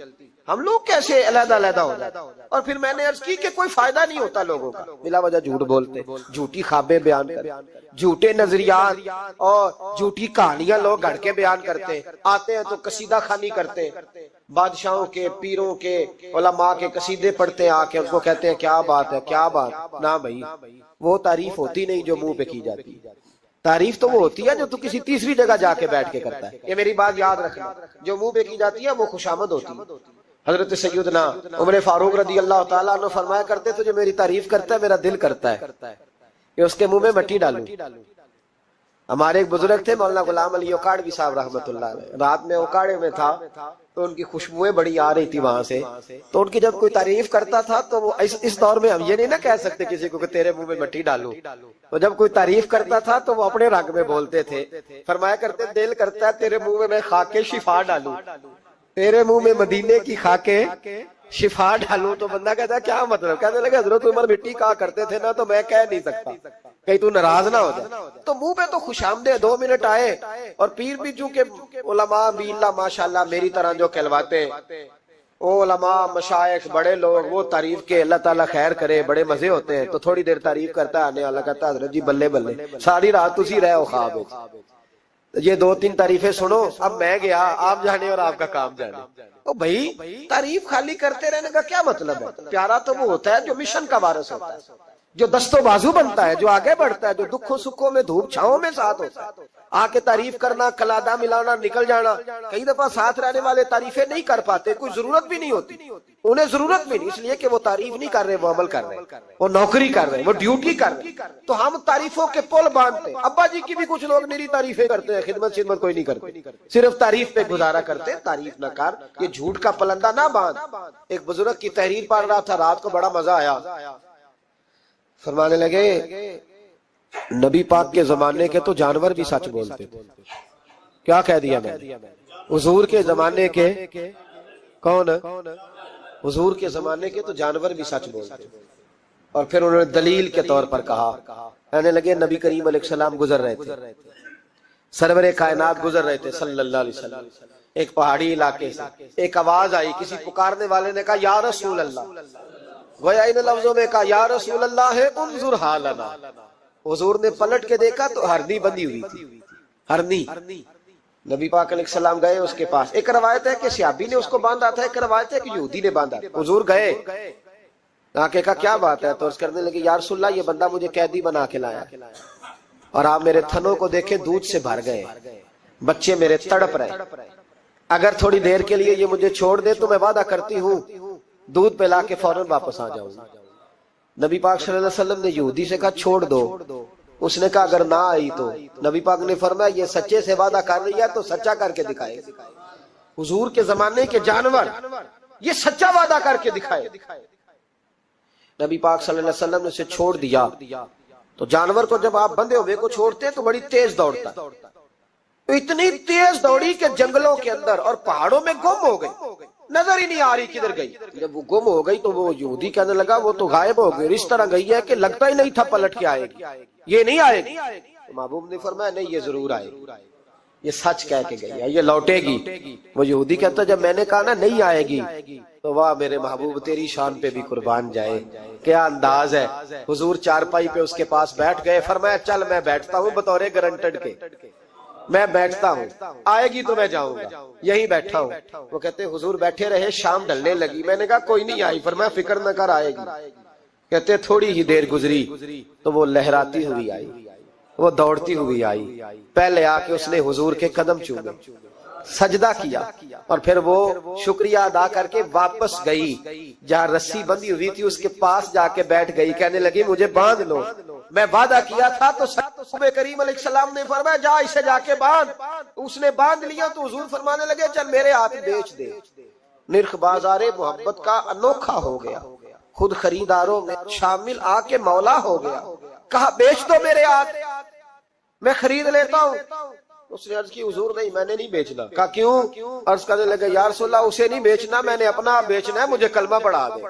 ہم لوگ کیسے علیحدہ علیحدہ ہو جاتے. اور پھر میں نے عرض کی کہ کوئی فائدہ نہیں ہوتا لوگوں کا، بلا وجہ جھوٹ بولتے، جھوٹی خوابیں بیان کرتے، جھوٹے نظریات اور جھوٹی کہانیاں لوگ گھڑ کے بیان کرتے. آتے ہیں تو قصیدہ خوانی کرتے، بادشاہوں کے، پیروں کے، علماء کے قصیدے پڑھتے ہیں، آ کے ان کو کہتے ہیں کیا بات ہے کیا بات. نہ بھائی وہ تعریف ہوتی نہیں جو منہ پہ کی جاتی، تعریف تو وہ ہوتی ہے جو تو کسی تیسری جگہ جا کے بیٹھ کے کرتا ہے. یہ میری بات یاد رکھنا، جو منہ پہ کی جاتی ہے وہ خوشامد ہوتی ہے. حضرت سیدنا عمر فاروق رضی اللہ تعالیٰ عنہ فرمایا کرتے تھے جو میری تعریف کرتا ہے میرا دل کرتا ہے کہ اس کے منہ میں مٹی ڈالوں. ہمارے ایک بزرگ تھے مولانا غلام علی اوکاڑوی صاحب رحمت اللہ علیہ، رات میں اوکاڑے میں تھا تو ان کی خوشبوئیں بڑی آ رہی تھی وہاں سے. تو ان کی جب کوئی تعریف کرتا تھا تو وہ اس دور میں ہم یہ نہیں نہ کہہ سکتے کسی کو کہ تیرے منہ میں مٹی ڈالوں. تو جب کوئی تعریف کرتا تھا تو وہ اپنے رنگ میں بولتے تھے. فرمایا کرتے دل کرتا ہے تیرے منہ میں خاک شفا ڈالوں، تیرے منہ میں مدینے کی خاکیں شفا ڈالوں. تو بندہ کہتا ہے کیا مطلب؟ کہنے لگے حضرت عمر مٹی کہا کرتے تھے نا تو میں کہہ نہیں سکتا کہیں تو ناراض نہ ہو جائے. تو منہ پہ تو خوش آمدید 2 منٹ آئے. اور پیر بھی چونکہ علماء بھی اللہ ماشاءاللہ میری طرح جو کہلواتے ہیں، وہ علماء مشائخ بڑے لوگ، وہ تعریف کے اللہ تعالیٰ خیر کرے بڑے مزے ہوتے ہیں. تو تھوڑی دیر تعریف کرتا ہے، آنے والا کہتا ہے حضرت جی بلے بلے ساری رات تسی رہے ہو خواب. یہ 2-3 تعریفیں سنو، اب میں گیا آپ جانے اور آپ کا کام جانے. تو بھائی تعریف خالی کرتے رہنے کا کیا مطلب ہے؟ پیارا تو وہ ہوتا ہے جو مشن کا وارث ہوتا ہے، جو دست و بازو بنتا ہے، جو آگے بڑھتا ہے، جو دکھوں سکھوں میں دھوپ چھاؤں میں ساتھ ہوتا ہے. آ کے تعریف کرنا، کلادہ ملانا، نکل جانا. کئی دفعہ ساتھ رہنے والے تعریفیں نہیں کر پاتے، کوئی ضرورت بھی نہیں ہوتی، انہیں ضرورت بھی نہیں، اس لیے کہ وہ تعریف نہیں کر رہے، وہ عمل کر رہے، وہ نوکری کر رہے، وہ ڈیوٹی کر رہے. تو ہم تعریفوں کے پل باندھتے. ابا جی کی بھی کچھ لوگ میری تعریفیں کرتے ہیں، خدمت کوئی نہیں کرتے، صرف تعریف پہ گزارا کرتے. تعریف نہ کر، یہ جھوٹ کا پلندہ نہ باندھ. ایک بزرگ کی تحریر پڑھ رہا تھا، رات کو بڑا مزہ آیا. فرمانے لگے نبی پاک کے زمانے کے تو جانور بھی سچ بولتے تھے. کیا کہہ دیا میں نے؟ حضور کے زمانے کے کون؟ حضور کے زمانے کے تو جانور بھی سچ بولتے تھے. اور پھر انہوں نے دلیل کے طور پر کہا. کہنے لگے نبی کریم علیہ السلام گزر رہے تھے, سرور کائنات گزر رہے تھے صلی اللہ علیہ وسلم, ایک پہاڑی علاقے سے ایک آواز آئی, کسی پکارنے والے نے کہا یا رسول اللہ, گویا ان لفظوں میں کہا یا رسول اللہ ہے انظر حالنا. حضور نے پلٹ کے دیکھا تو ہرنی بندھی ہوئی تھی, ہرنی. نبی پاک علیہ السلام گئے اس کے پاس. ایک روایت ہے کہ صحابی نے اس کو باندھا تھا, ایک روایت ہے کہ یہودی نے باندھا. حضور گئے, آ کے کہا کیا بات ہے, تو اس کرنے لگے یا رسول اللہ یہ بندہ مجھے قیدی بنا کے لایا, اور آپ میرے تھنوں کو دیکھے دودھ سے بھر گئے, بچے میرے تڑپ رہے, اگر تھوڑی دیر کے لیے یہ مجھے چھوڑ دے تو میں وعدہ کرتی ہوں دودھ پلا کے فوراً واپس آ جاؤں. نبی پاک صلی اللہ علیہ وسلم نے یہودی سے کہا چھوڑ دو. اس نے کہا اگر نہ آئی تو. نبی پاک نے فرمایا یہ سچے سے وعدہ کر رہی ہے تو سچا کر کے دکھائے. حضور کے زمانے کے جانور یہ سچا وعدہ کر کے دکھائے. نبی پاک صلی اللہ علیہ وسلم نے اسے چھوڑ دیا. تو جانور کو جب آپ بندھے ہوئے کو چھوڑتے ہیں تو بڑی تیز دوڑتا ہے. تو اتنی تیز دوڑی کہ جنگلوں کے اندر اور پہاڑوں میں گم ہو گئی, نظر ہی نہیں آ رہی کدھر گئی. جب وہ گم ہو گئی تو وہ یہودی کہنے لگا وہ تو غائب ہو گئی, اس طرح گئی ہے کہ لگتا ہی نہیں تھا پلٹ کے آئے گی, یہ نہیں آئے گی. تو محبوب نے فرمایا نہیں یہ ضرور آئے گی, یہ سچ کہہ کے گئی ہے, یہ لوٹے گی. وہ یہودی کہتا جب میں نے کہا نا نہیں آئے گی تو واہ میرے محبوب تیری شان پہ بھی قربان جائے, کیا انداز ہے. حضور چارپائی پہ اس کے پاس بیٹھ گئے, فرمایا چل میں بیٹھتا ہوں بطور گارنٹڈ کے, میں بیٹھتا ہوں, آئے گی تو میں جاؤں گا, یہی بیٹھا ہوں. وہ کہتے حضور بیٹھے رہے, شام ڈھلنے لگی, میں نے کہا کوئی نہیں آئی, فرمایا فکر نہ کر آئے گی. کہتے تھوڑی ہی دیر گزری تو وہ لہراتی ہوئی آئی, وہ دوڑتی ہوئی آئی. پہلے آ کے اس نے حضور کے قدم چومے, سجدہ کیا, اور پھر وہ شکریہ ادا کر کے واپس گئی. جہاں رسی بندھی ہوئی تھی اس کے پاس جا کے بیٹھ گئی, کہنے لگی مجھے باندھ لو, میں وعدہ کیا تھا. تو نبی کریم علیہ السلام نے فرمایا جا اسے جا کے باندھ. اس نے باندھ لیا تو حضور فرمانے لگے چل میرے ہاتھ بیچ دے. نرخ بازار محبت کا انوکھا ہو گیا, خود خریداروں میں شامل آ کے مولا ہو گیا. کہا بیچ دو میرے ہاتھ, میں خرید لیتا ہوں. اس نے عرض کی حضور نہیں میں نے نہیں بیچنا. کہا کیوں؟ عرض کرنے لگے یا رسول اللہ اسے نہیں بیچنا, میں نے اپنا بیچنا ہے, مجھے کلمہ پڑھا دے,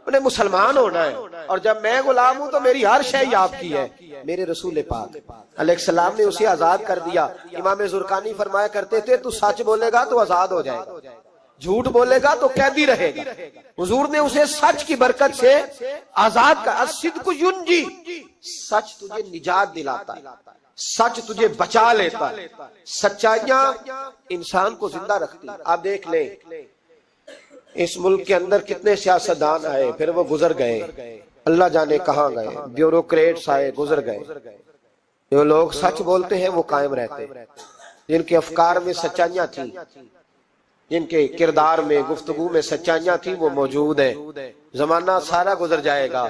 انہیں مسلمان ہونا ہے, اور جب میں غلام ہوں تو میری ہر شے آپ کی ہے. میرے رسول پاک علیہ السلام نے اسے آزاد کر دیا. امام زرقانی فرمایا کرتے تھے تو سچ بولے گا تو آزاد ہو جائے گا, جھوٹ بولے گا تو قیدی رہے گا. حضور نے اسے سچ کی برکت سے آزاد کر. الصدق ینجی, سچ تجھے نجات دلاتا ہے, سچ تجھے بچا لیتا ہے, سچائیاں انسان کو زندہ رکھتی. آپ دیکھ لیں اس ملک کے اندر کتنے سیاستدان آئے, پھر وہ گزر گئے, اللہ جانے کہاں گئے, بیوروکریٹس آئے گزر گئے. جو لوگ سچ بولتے ہیں وہ قائم رہتے, جن کے افکار میں سچائیاں تھیں, جن کے کردار میں گفتگو میں سچائیاں تھیں وہ موجود ہیں. زمانہ سارا گزر جائے گا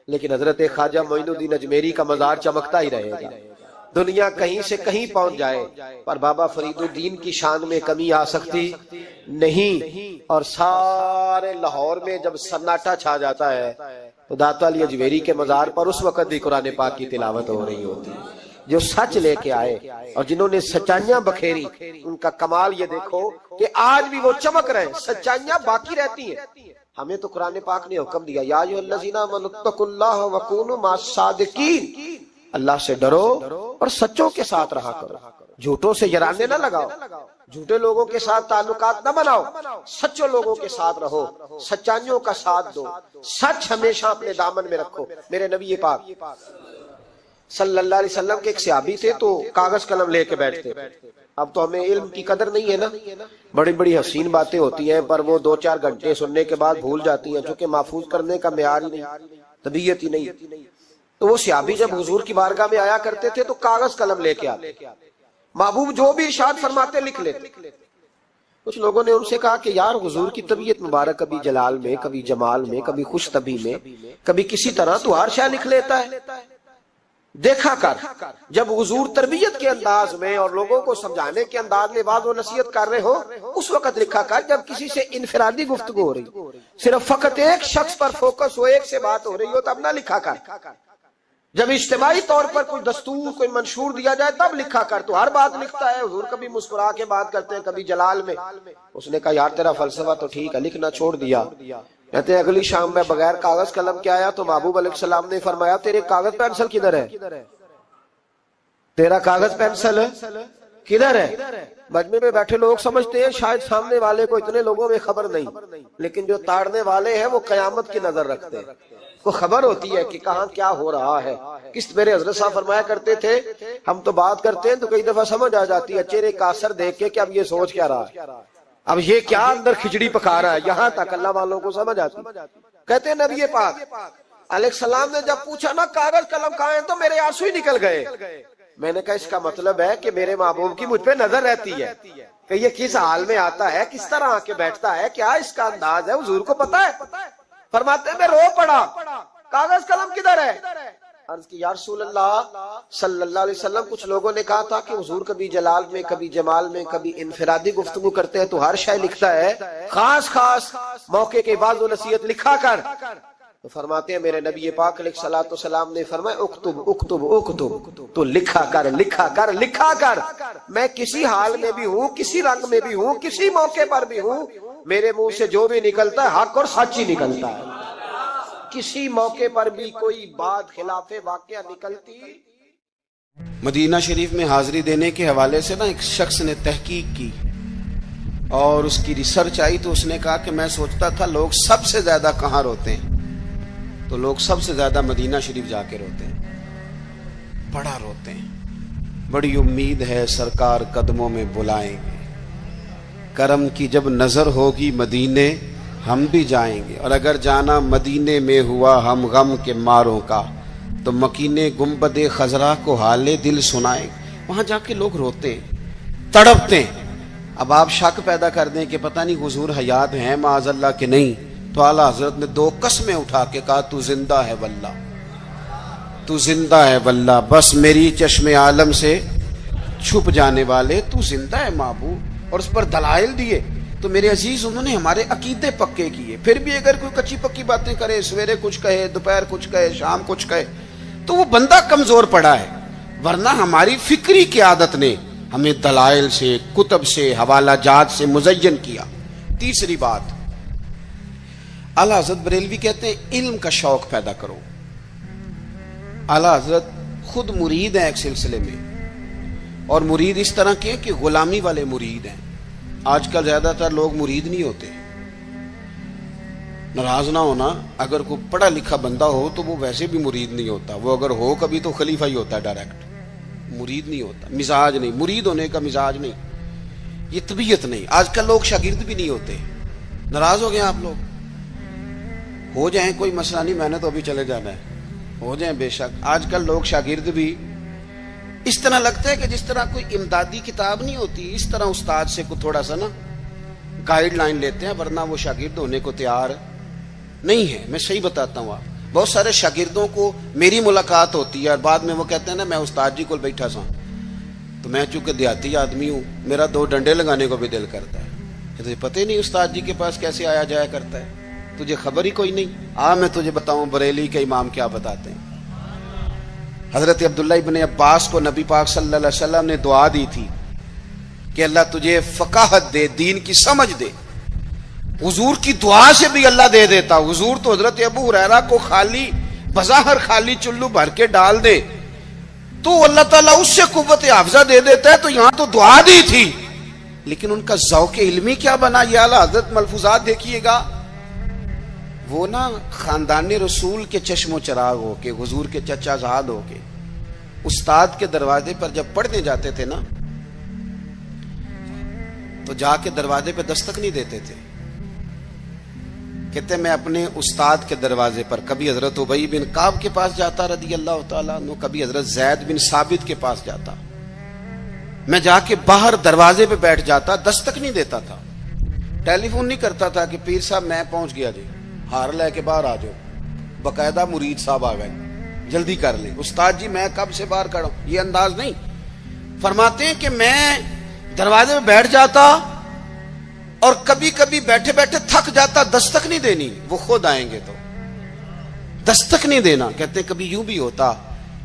لیکن حضرت خواجہ معین الدین اجمیری کا مزار چمکتا ہی رہے گا. دنیا کہیں سے کہیں پہنچ جائے پر بابا فرید الدین کی شان میں کمی آ سکتی نہیں. اور سارے لاہور میں جب سناٹا چھا جاتا ہے تو داتا علی اجمیری کے مزار پر اس وقت بھی قرآن پاک کی تلاوت ہو رہی ہوتی. جو سچ لے کے آئے اور جنہوں نے سچائیاں بکھیری, ان کا کمال یہ دیکھو کہ آج بھی وہ چمک رہے ہیں, سچائیاں باقی رہتی ہیں. ہمیں تو قرآن پاک نے حکم دیا یا ایھا الذین آمنوا اتقوا اللہ وکونوا مع الصادقین, اللہ سے ڈرو اور سچوں کے ساتھ رہا کرو, جھوٹوں سے یرانے نہ لگاؤ, جھوٹے لوگوں کے ساتھ تعلقات نہ بناؤ, سچوں لوگوں کے ساتھ رہو, سچائیوں کا ساتھ دو, سچ ہمیشہ اپنے دامن میں رکھو. میرے نبی پاک صلی اللہ علیہ وسلم کے ایک صحابی تھے تو کاغذ قلم لے کے بیٹھتے. اب تو ہمیں علم کی قدر نہیں ہے نا, بڑی بڑی حسین باتیں ہوتی ہیں پر وہ 2-4 گھنٹے سننے کے بعد بھول جاتی ہیں, چونکہ محفوظ کرنے کا معیار ہی نہیں, طبیعت ہی نہیں. تو وہ صحابی جب حضور کی بارگاہ میں آیا کرتے تھے تو کاغذ قلم لے کے آتے, محبوب جو بھی ارشاد فرماتے لکھ لیتے. کچھ لوگوں نے ان سے کہا کہ یار حضور کی طبیعت مبارک کبھی جلال میں, کبھی جمال میں, کبھی خوش طبی میں, کبھی کسی طرح تو ہر شے لکھ لیتا ہے. دیکھا کر جب حضور تربیت کے انداز میں اور لوگوں کو سمجھانے کے انداز میں واعظ و نصیحت کر رہے ہو، اس وقت لکھا کر جب کسی سے انفرادی گفتگو ہو رہی، صرف فقط ایک شخص پر فوکس ہو، ایک سے بات ہو رہی ہو، تب نہ لکھا کر۔ جب اجتماعی طور پر کوئی دستور، کوئی منشور دیا جائے تب لکھا کر۔ تو ہر بات لکھتا ہے، حضور کبھی مسکرا کے بات کرتے ہیں، کبھی جلال میں۔ اس نے کہا یار تیرا فلسفہ تو ٹھیک ہے، لکھنا چھوڑ دیا۔ کہتے ہیں اگلی شام میں بغیر کاغذ قلم کے آیا تو محبوب علیہ السلام نے فرمایا تیرے کاغذ پینسل کدھر ہے؟ تیرا کاغذ پینسل کدھر ہے؟ مجمع میں بیٹھے لوگ سمجھتے ہیں شاید سامنے والے کو اتنے لوگوں میں خبر نہیں، لیکن جو تاڑنے والے ہیں وہ قیامت کی نظر رکھتے ہیں، کو خبر ہوتی ہے کہ کہاں کیا ہو رہا ہے۔ میرے حضرت صاحب فرمایا کرتے تھے ہم تو بات کرتے ہیں تو کئی دفعہ سمجھ آ جاتی ہے چہرے کا اثر دیکھ کے کہ اب یہ سوچ کیا رہا ہے، اب یہ کیا اندر کھچڑی پکا رہا ہے، یہاں تک اللہ والوں کو سمجھ آتی۔ کہتے ہیں نبی پاک علیہ السلام نے جب پوچھا نا کاغذ قلم کہاں ہیں تو میرے آنسو ہی نکل گئے۔ میں نے کہا اس کا مطلب ہے کہ میرے محبوب کی مجھ پہ نظر رہتی ہے کہ یہ کس حال میں آتا ہے، کس طرح آ کے بیٹھتا ہے، کیا اس کا انداز ہے، حضور کو پتا ہے۔ فرماتے ہیں میں رو پڑا، کاغذ قلم کدھر ہے؟ عرض کی یا رسول اللہ صلی اللہ علیہ وسلم، کچھ لوگوں نے کہا تھا کہ حضور کبھی جلال میں، کبھی جمال میں، کبھی انفرادی گفتگو کرتے ہیں تو ہر شے لکھتا ہے، خاص خاص موقع کے واعظ و نصیحت لکھا کر۔ تو فرماتے ہیں میرے نبی پاک علیہ الصلوۃ والسلام نے فرمایا اکتب اکتب اکتب، تو لکھا کر لکھا کر لکھا کر۔ میں کسی حال میں بھی ہوں، کسی رنگ میں بھی ہوں، کسی موقع پر بھی ہوں، میرے منہ سے جو بھی نکلتا ہے حق اور سچ ہی نکلتا ہے، کسی موقع پر بھی کوئی بات خلاف واقعہ نکلتی۔ مدینہ شریف میں حاضری دینے کے حوالے سے نا ایک شخص نے تحقیق کی اور اس کی ریسرچ آئی تو اس نے کہا کہ میں سوچتا تھا لوگ سب سے زیادہ کہاں روتے ہیں، تو لوگ سب سے زیادہ مدینہ شریف جا کے روتے ہیں، بڑا روتے ہیں۔ بڑی امید ہے سرکار قدموں میں بلائیں گے، کرم کی جب نظر ہوگی مدینے ہم بھی جائیں گے، اور اگر جانا مدینے میں ہوا ہم غم کے ماروں کا تو مکینے گنبد خضرا کو حال دل سنائیں۔ وہاں جا کے لوگ روتے ہیں، تڑپتے ہیں۔ اب آپ شک پیدا کر دیں کہ پتہ نہیں حضور حیات ہیں معاذ اللہ کہ نہیں، تو اعلیٰ حضرت نے 2 قسمیں اٹھا کے کہا تو زندہ ہے واللہ، تو زندہ ہے واللہ، بس میری چشم عالم سے چھپ جانے والے تو زندہ ہے محبوب، اور اس پر دلائل دیے۔ تو میرے عزیز انہوں نے ہمارے عقیدے پکے کیے۔ پھر بھی اگر کوئی کچی پکی باتیں کرے، سویرے کچھ کہے، دوپہر کچھ کہے، شام کچھ کہے، تو وہ بندہ کمزور پڑا ہے، ورنہ ہماری فکری کی عادت نے ہمیں دلائل سے، کتب سے، حوالہ جات سے مزین کیا۔ تیسری بات، اعلیٰ حضرت بریلوی کہتے ہیں علم کا شوق پیدا کرو۔ اعلیٰ حضرت خود مرید ہیں ایک سلسلے میں، اور مرید اس طرح کے کہ غلامی والے مرید ہیں۔ آج کل زیادہ تر لوگ مرید نہیں ہوتے، ناراض نہ ہونا، اگر کوئی پڑھا لکھا بندہ ہو تو وہ ویسے بھی مرید نہیں ہوتا، وہ اگر ہو کبھی تو خلیفہ ہی ہوتا ہے ڈائریکٹ، مرید نہیں ہوتا، مزاج نہیں، مرید ہونے کا مزاج نہیں، یہ طبیعت نہیں۔ آج کل لوگ شاگرد بھی نہیں ہوتے، ناراض ہو گئے آپ لوگ، ہو جائیں کوئی مسئلہ نہیں، میں نے تو ابھی چلے جانا ہے، ہو جائیں بے شک۔ آج کل لوگ شاگرد بھی اس طرح لگتا ہے کہ جس طرح کوئی امدادی کتاب نہیں ہوتی، اس طرح استاد سے کو تھوڑا سا نا گائیڈ لائن لیتے ہیں، ورنہ وہ شاگرد ہونے کو تیار نہیں ہے۔ میں صحیح بتاتا ہوں، آپ بہت سارے شاگردوں کو میری ملاقات ہوتی ہے اور بعد میں وہ کہتے ہیں نا میں استاد جی کو بیٹھا سا، تو میں چونکہ دیہاتی آدمی ہوں، میرا 2 ڈنڈے لگانے کو بھی دل کرتا ہے کہ تجھے پتہ ہی نہیں استاد جی کے پاس کیسے آیا جایا کرتا ہے، تجھے خبر ہی کوئی نہیں۔ میں تجھے بتاؤں بریلی کے امام کیا بتاتے ہیں۔ حضرت عبداللہ ابن عباس کو نبی پاک صلی اللہ علیہ وسلم نے دعا دی تھی کہ اللہ تجھے فقاہت دے، دین کی سمجھ دے۔ حضور کی دعا سے بھی اللہ دے دیتا۔ حضور تو حضرت ابو ہریرہ کو خالی بظاہر خالی چلو بھر کے ڈال دے تو اللہ تعالیٰ اس سے قوت حافظہ دے دیتا ہے، تو یہاں تو دعا دی تھی، لیکن ان کا ذوق علمی کیا بنا، یہ اعلیٰ حضرت ملفوظات دیکھیے گا۔ وہ نا خاندان رسول کے چشم و چراغ ہو کے، حضور کے چچا زاد ہو کے، استاد کے دروازے پر جب پڑھنے جاتے تھے نا تو جا کے دروازے پہ دستک نہیں دیتے تھے، کہتے میں اپنے استاد کے دروازے پر کبھی حضرت ابی بن کعب کے پاس جاتا رضی اللہ تعالیٰ عنہ، کبھی حضرت زید بن ثابت کے پاس جاتا، میں جا کے باہر دروازے پہ بیٹھ جاتا، دستک نہیں دیتا تھا، ٹیلی فون نہیں کرتا تھا کہ پیر صاحب میں پہنچ گیا جی، ہار لے کے باہر آ جاؤ، باقاعدہ مرید صاحب آ گئے، جلدی کر لیں. استاد جی میں کب سے باہر کھڑا ہوں, یہ انداز نہیں. فرماتے ہیں کہ میں دروازے میں بیٹھ جاتا اور کبھی کبھی بیٹھے بیٹھے تھک جاتا, دستک نہیں دینی, وہ خود آئیں گے تو دستک نہیں دینا. کہتے ہیں کبھی یوں بھی ہوتا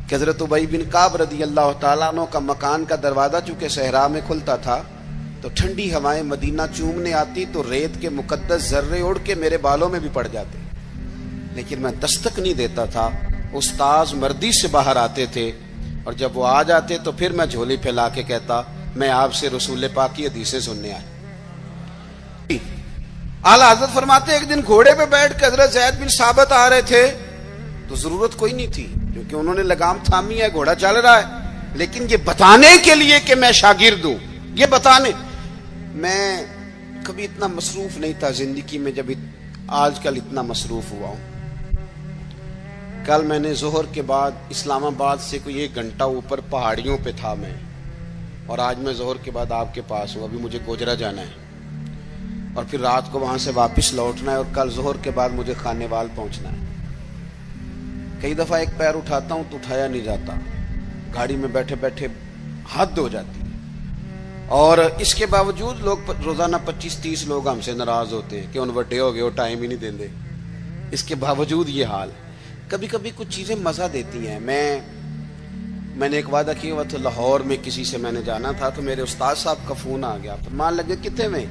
کہ حضرت ابی بن کعب رضی اللہ تعالیٰ عنہ کا مکان کا دروازہ چونکہ صحرا میں کھلتا تھا تو ٹھنڈی ہوائیں مدینہ چومنے آتی تو ریت کے مقدس ذرے اڑ کے میرے بالوں میں بھی پڑ جاتے, لیکن میں دستک نہیں دیتا تھا. استاذ مردی سے باہر آتے تھے اور جب وہ آ جاتے تو پھر میں جھولی پھیلا کے کہتا میں آپ سے رسول پاک کی حدیثیں سننے آیا. اعلیٰ حضرت فرماتے ایک دن گھوڑے پہ بیٹھ کے حضرت زید بن ثابت آ رہے تھے تو ضرورت کوئی نہیں تھی کیونکہ انہوں نے لگام تھامی ہے, گھوڑا چل رہا ہے, لیکن یہ بتانے کے لیے کہ میں شاگرد ہوں, یہ بتانے. میں کبھی اتنا مصروف نہیں تھا زندگی میں جب آج کل اتنا مصروف ہوا ہوں. کل میں نے ظہر کے بعد اسلام آباد سے کوئی 1 گھنٹہ اوپر پہاڑیوں پہ تھا میں, اور آج میں ظہر کے بعد آپ کے پاس ہوں. ابھی مجھے گوجرا جانا ہے اور پھر رات کو وہاں سے واپس لوٹنا ہے اور کل ظہر کے بعد مجھے خانے وال پہنچنا ہے. کئی دفعہ ایک پیر اٹھاتا ہوں تو اٹھایا نہیں جاتا, گاڑی میں بیٹھے بیٹھے حد ہو جاتی ہے, اور اس کے باوجود لوگ روزانہ 25-30 لوگ ہم سے ناراض ہوتے ہیں کہ ان وڈے ہو گئے وہ ٹائم ہی نہیں دیندے. اس کے باوجود یہ حال. کبھی کبھی کچھ چیزیں مزہ دیتی ہیں. میں نے ایک وعدہ کیا ہوا تھا لاہور میں کسی سے میں نے جانا تھا تو میرے استاد صاحب کا فون آ گیا, فرمان لگے کتنے میں,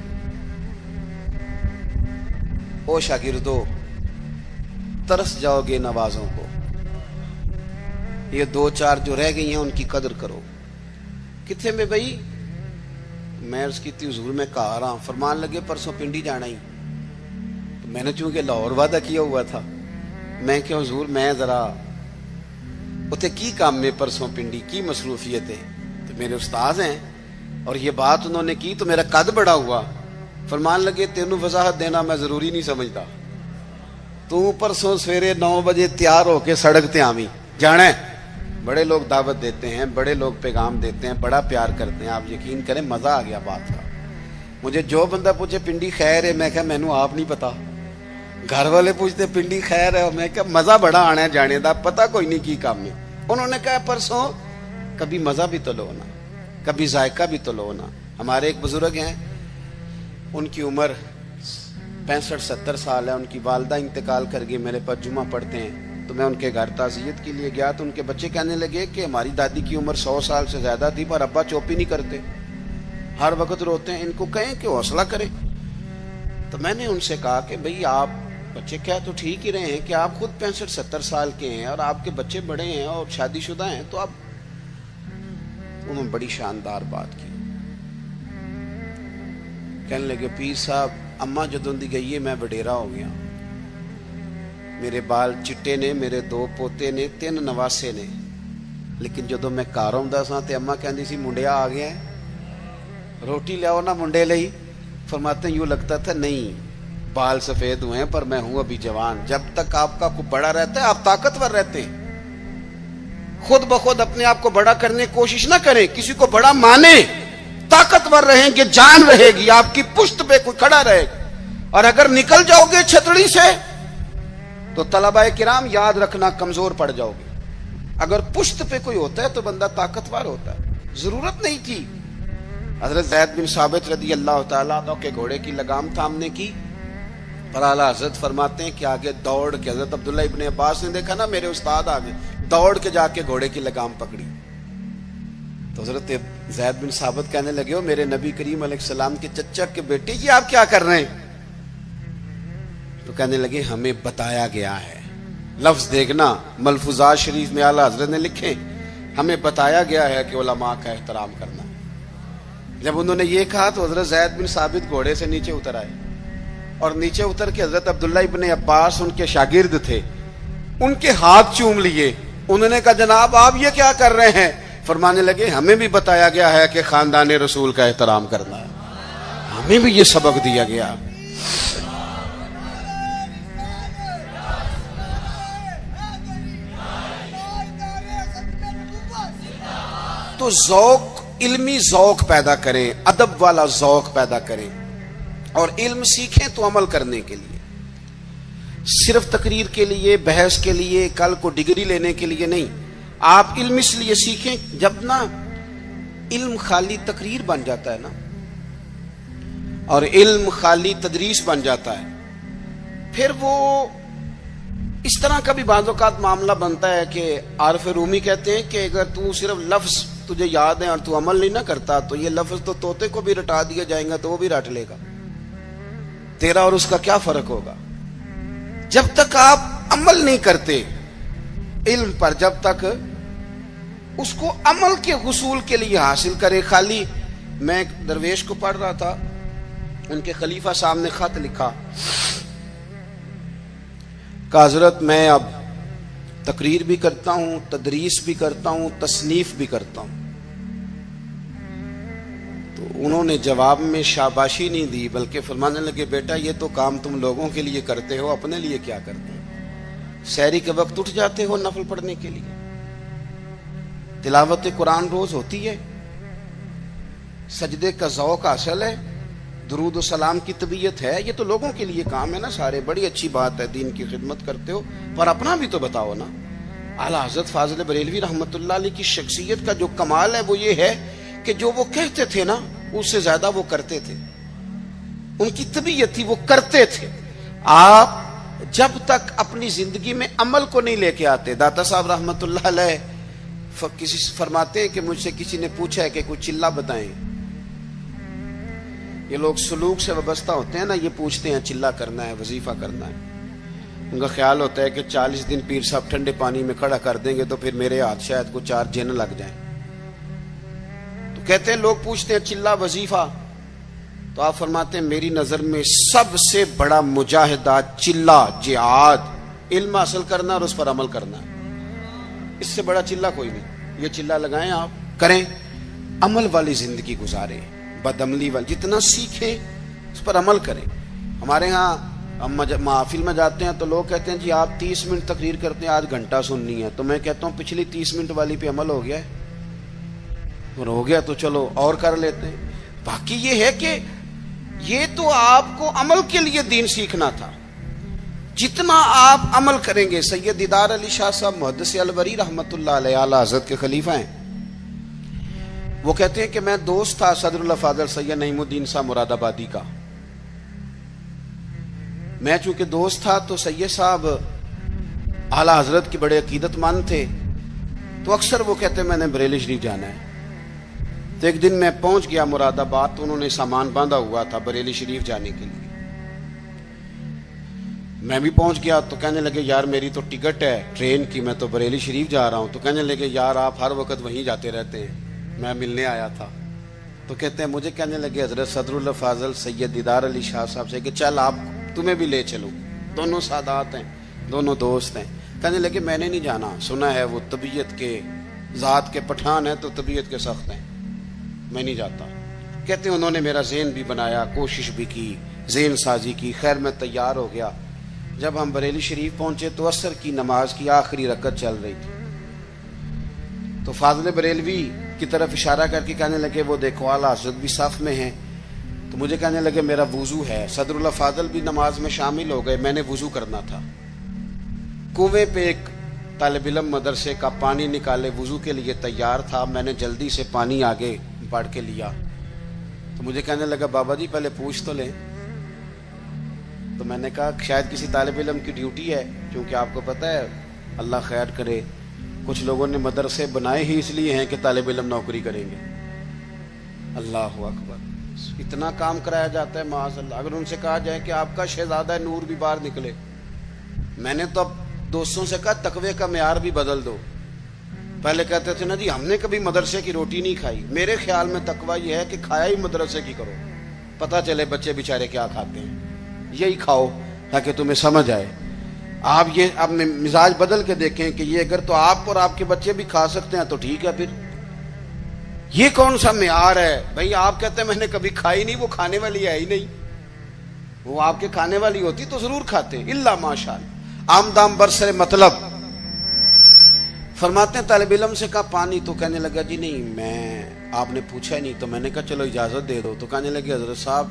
او شاگردو ترس جاؤ گے نوازوں کو, یہ 2-4 جو رہ گئی ہیں ان کی قدر کرو. کتنے میں بھائی, میں عرض کی تھی حضور میں کہا رہا ہوں. فرمان لگے پرسوں پنڈی جانا ہی. تو میں نے چونکہ لاہور وعدہ کیا ہوا تھا, میں کہ حضور میں ذرا اتنے کی کام میں پرسوں پنڈی کی مصروفیت ہے. تو میرے استاد ہیں اور یہ بات انہوں نے کی تو میرا قد بڑا ہوا. فرمان لگے تینوں وضاحت دینا میں ضروری نہیں سمجھتا, تو پرسوں سویرے 9 بجے تیار ہو کے سڑک تے آویں جانا ہے. بڑے لوگ دعوت دیتے ہیں, بڑے لوگ پیغام دیتے ہیں, بڑا پیار کرتے ہیں. آپ یقین کریں مزہ آ گیا بات کا. مجھے جو بندہ پوچھے پنڈی خیر ہے, میں کہا مینوں آپ نہیں پتا. گھر والے پوچھتے پنڈی خیر ہے, میں کہا مزہ بڑا آنا ہے جانے دا, پتہ کوئی نہیں کی کام میں. انہوں نے کہا پرسوں کبھی مزہ بھی تو لو نا, کبھی ذائقہ بھی تو لو نا. ہمارے ایک بزرگ ہیں, ان کی عمر 65-70 سال ہے, ان کی والدہ انتقال کر گئی. میرے پاس جمعہ پڑھتے ہیں تو میں ان کے گھر تعزیت کے لیے گیا تو ان کے بچے کہنے لگے کہ ہماری دادی کی عمر 100 سال سے زیادہ تھی پر ابا چوپی نہیں کرتے, ہر وقت روتے ہیں, ان کو کہیں کہ حوصلہ کریں. تو میں نے ان سے کہا کہ بھئی آپ بچے کیا تو ٹھیک ہی رہے ہیں کہ آپ خود 65-70 سال کے ہیں اور آپ کے بچے بڑے ہیں اور شادی شدہ ہیں, تو آپ. انہوں نے بڑی شاندار بات کی. کہنے لگے پیر صاحب اماں جدوں دی گئی ہے میں وڈیرا ہو گیا, میرے بال چٹے نے, میرے 2 پوتے نے, 3 نواسے نے, لیکن جدوں میں گھر آਉਂدا سا تے اماں کہندی سی منڈیا آ گیا ہے, روٹی لیاؤ نا منڈے لئی. فرماتے ہیں یوں لگتا تھا نہیں بال سفید ہوئے ہیں پر میں ہوں ابھی جوان. جب تک آپ کا کو بڑا رہتا ہے آپ طاقتور رہتے ہیں. خود بخود اپنے آپ کو بڑا کرنے کی کوشش نہ کریں, کسی کو بڑا مانے, طاقتور رہیں گے, جان رہے گی, آپ کی پشت پہ کوئی کھڑا رہے گا. اور اگر نکل جاؤ گے چھتڑی سے تو طلباء کرام یاد رکھنا کمزور پڑ جاؤ گے. اگر پشت پہ کوئی ہوتا ہے تو بندہ طاقتور ہوتا ہے. ضرورت نہیں تھی حضرت زید بن ثابت رضی اللہ تعالیٰ عنہ کے گھوڑے کی لگام تھامنے کی, پر اعلیٰ حضرت فرماتے ہیں کہ آگے دوڑ کے, حضرت عبداللہ ابن عباس نے دیکھا نا میرے استاد آگے, دوڑ کے جا کے گھوڑے کی لگام پکڑی. تو حضرت زید بن ثابت کہنے لگے ہو میرے نبی کریم علیہ السلام کے چچا کے بیٹے یہ آپ کیا کر رہے ہیں؟ تو کہنے لگے ہمیں بتایا گیا ہے. لفظ دیکھنا ملفوظات شریف میں اعلیٰ حضرت نے لکھے, ہمیں بتایا گیا ہے کہ علماء کا احترام کرنا. جب انہوں نے یہ کہا تو حضرت زید بن ثابت گھوڑے سے نیچے اتر آئے, اور نیچے اتر کے حضرت عبداللہ ابن عباس ان کے شاگرد تھے, ان کے ہاتھ چوم لیے. انہوں نے کہا جناب آپ یہ کیا کر رہے ہیں؟ فرمانے لگے ہمیں بھی بتایا گیا ہے کہ خاندان رسول کا احترام کرنا ہے, ہمیں بھی یہ سبق دیا گیا. تو ذوق, علمی ذوق پیدا کریں, ادب والا ذوق پیدا کریں, اور علم سیکھیں تو عمل کرنے کے لیے. صرف تقریر کے لیے, بحث کے لیے, کل کو ڈگری لینے کے لیے نہیں. آپ علم اس لیے سیکھیں, جب نا علم خالی تقریر بن جاتا ہے نا, اور علم خالی تدریس بن جاتا ہے, پھر وہ اس طرح کا بھی بعض اوقات معاملہ بنتا ہے کہ عارف رومی کہتے ہیں کہ اگر تو صرف لفظ تجھے یاد ہے اور تو عمل نہیں نہ کرتا تو یہ لفظ تو طوطے کو بھی رٹا دیا جائیں گا تو وہ بھی رٹ لے گا, تیرا اور اس کا کیا فرق ہوگا. جب تک آپ عمل نہیں کرتے علم پر, جب تک اس کو عمل کے حصول کے لیے حاصل کرے. خالی میں ایک درویش کو پڑھ رہا تھا, ان کے خلیفہ صاحب نے خط لکھا کہ حضرت میں اب تقریر بھی کرتا ہوں, تدریس بھی کرتا ہوں, تصنیف بھی کرتا ہوں. تو انہوں نے جواب میں شاباشی نہیں دی بلکہ فرمانے لگے بیٹا یہ تو کام تم لوگوں کے لیے کرتے ہو, اپنے لیے کیا کرتے ہو؟ سحری کے وقت اٹھ جاتے ہو نفل پڑھنے کے لیے, تلاوت قرآن روز ہوتی ہے, سجدے کا ذوق حاصل ہے, درود و سلام کی طبیعت ہے, یہ تو لوگوں کے لیے کام ہے نا سارے. بڑی اچھی بات ہے, دین کی خدمت کرتے ہو, پر اپنا بھی تو بتاؤ نا. اعلیٰ حضرت فاضل بریلوی رحمۃ اللہ علیہ کی شخصیت کا جو کمال ہے وہ یہ ہے کہ جو وہ کہتے تھے نا اس سے زیادہ وہ کرتے تھے. ان کی طبیعت تھی, وہ کرتے تھے. آپ جب تک اپنی زندگی میں عمل کو نہیں لے کے آتے, داتا صاحب رحمۃ اللہ علیہ کسی سے فرماتے ہیں کہ مجھ سے کسی نے پوچھا ہے کہ کوئی چلہ بتائیں. یہ لوگ سلوک سے وابستہ ہوتے ہیں نا, یہ پوچھتے ہیں چلہ کرنا ہے, وظیفہ کرنا ہے. ان کا خیال ہوتا ہے کہ 40 دن پیر صاحب ٹھنڈے پانی میں کھڑا کر دیں گے تو پھر میرے ہاتھ شاید کو 4 جن لگ جائیں. تو کہتے ہیں لوگ پوچھتے ہیں چلہ وظیفہ, تو آپ فرماتے ہیں میری نظر میں سب سے بڑا مجاہدہ چلہ جہاد علم حاصل کرنا اور اس پر عمل کرنا ہے. اس سے بڑا چلہ کوئی نہیں. یہ چلہ لگائیں, آپ کریں, عمل والی زندگی گزاریں, بدعملی والی, جتنا سیکھیں اس پر عمل کریں. ہمارے ہاں ہم محافل میں جاتے ہیں تو لوگ کہتے ہیں جی آپ 30 منٹ تقریر کرتے ہیں, آج گھنٹہ سننی ہے. تو میں کہتا ہوں پچھلی 30 منٹ والی پہ عمل ہو گیا ہے, اور ہو گیا تو چلو اور کر لیتے ہیں. باقی یہ ہے کہ یہ تو آپ کو عمل کے لیے دین سیکھنا تھا. جتنا آپ عمل کریں گے. سید دیدار علی شاہ صاحب محدث الوری رحمۃ اللہ علیہ اعلیٰ حضرت کے خلیفہ ہیں, وہ کہتے ہیں کہ میں دوست تھا صدر اللہ فاضل سید نعیم الدین صاحب مراد آبادی کا. میں چونکہ دوست تھا تو سید صاحب اعلیٰ حضرت کے بڑے عقیدت مند تھے, تو اکثر وہ کہتے میں نے بریلی شریف جانا ہے. تو ایک دن میں پہنچ گیا مراد آباد, تو انہوں نے سامان باندھا ہوا تھا بریلی شریف جانے کے لیے. میں بھی پہنچ گیا تو کہنے لگے یار میری تو ٹکٹ ہے ٹرین کی, میں تو بریلی شریف جا رہا ہوں. تو کہنے لگے یار آپ ہر وقت وہیں جاتے رہتے ہیں, میں ملنے آیا تھا. تو کہتے ہیں مجھے کہنے لگے حضرت صدر اللہ فاضل سید دیدار علی شاہ صاحب سے کہ چل آپ تمہیں بھی لے چلو, دونوں سادات ہیں, دونوں دوست ہیں. کہنے لگے میں نے نہیں جانا, سنا ہے وہ طبیعت کے ذات کے پٹھان ہیں تو طبیعت کے سخت ہیں, میں نہیں جاتا. کہتے ہیں انہوں نے میرا ذہن بھی بنایا, کوشش بھی کی, ذہن سازی کی, خیر میں تیار ہو گیا. جب ہم بریلی شریف پہنچے تو عصر کی نماز کی آخری رکعت چل رہی تھی. تو فاضل بریلوی کی طرف اشارہ کر کے کہنے لگے وہ دیکھو اعلیٰ حضرت بھی صف میں ہیں. تو مجھے کہنے لگے میرا وضو ہے. صدر اللہ فاضل بھی نماز میں شامل ہو گئے, میں نے وضو کرنا تھا. کنویں پہ ایک طالب علم مدرسے کا پانی نکالے وضو کے لیے تیار تھا, میں نے جلدی سے پانی آگے بڑھ کے لیا. تو مجھے کہنے لگا بابا جی پہلے پوچھ تو لیں. تو میں نے کہا شاید کسی طالب علم کی ڈیوٹی ہے, کیونکہ آپ کو پتہ ہے اللہ خیر کرے کچھ لوگوں نے مدرسے بنائے ہی اس لیے ہیں کہ طالب علم نوکری کریں گے. اللہ اکبر, اتنا کام کرایا جاتا ہے معاذ اللہ. اگر ان سے کہا جائے کہ آپ کا شہزادہ نور بھی باہر نکلے. میں نے تو اب دوستوں سے کہا تقوی کا معیار بھی بدل دو. پہلے کہتے تھے نا جی ہم نے کبھی مدرسے کی روٹی نہیں کھائی. میرے خیال میں تقوی یہ ہے کہ کھایا ہی مدرسے کی کرو, پتہ چلے بچے بیچارے کیا کھاتے ہیں, یہی کھاؤ تاکہ تمہیں سمجھ آئے. آپ یہ اب مزاج بدل کے دیکھیں کہ یہ اگر تو آپ اور آپ کے بچے بھی کھا سکتے ہیں تو ٹھیک ہے. پھر یہ کون سا معیار ہے بھائی؟ آپ کہتے ہیں میں نے کبھی کھائی نہیں, وہ کھانے والی ہے ہی نہیں. وہ آپ کے کھانے والی ہوتی تو ضرور کھاتے, الا ماشاءاللہ. آمدام برسر مطلب فرماتے ہیں طالب علم سے کہا پانی, تو کہنے لگا جی نہیں میں, آپ نے پوچھا ہی نہیں. تو میں نے کہا چلو اجازت دے دو. تو کہنے لگے حضرت صاحب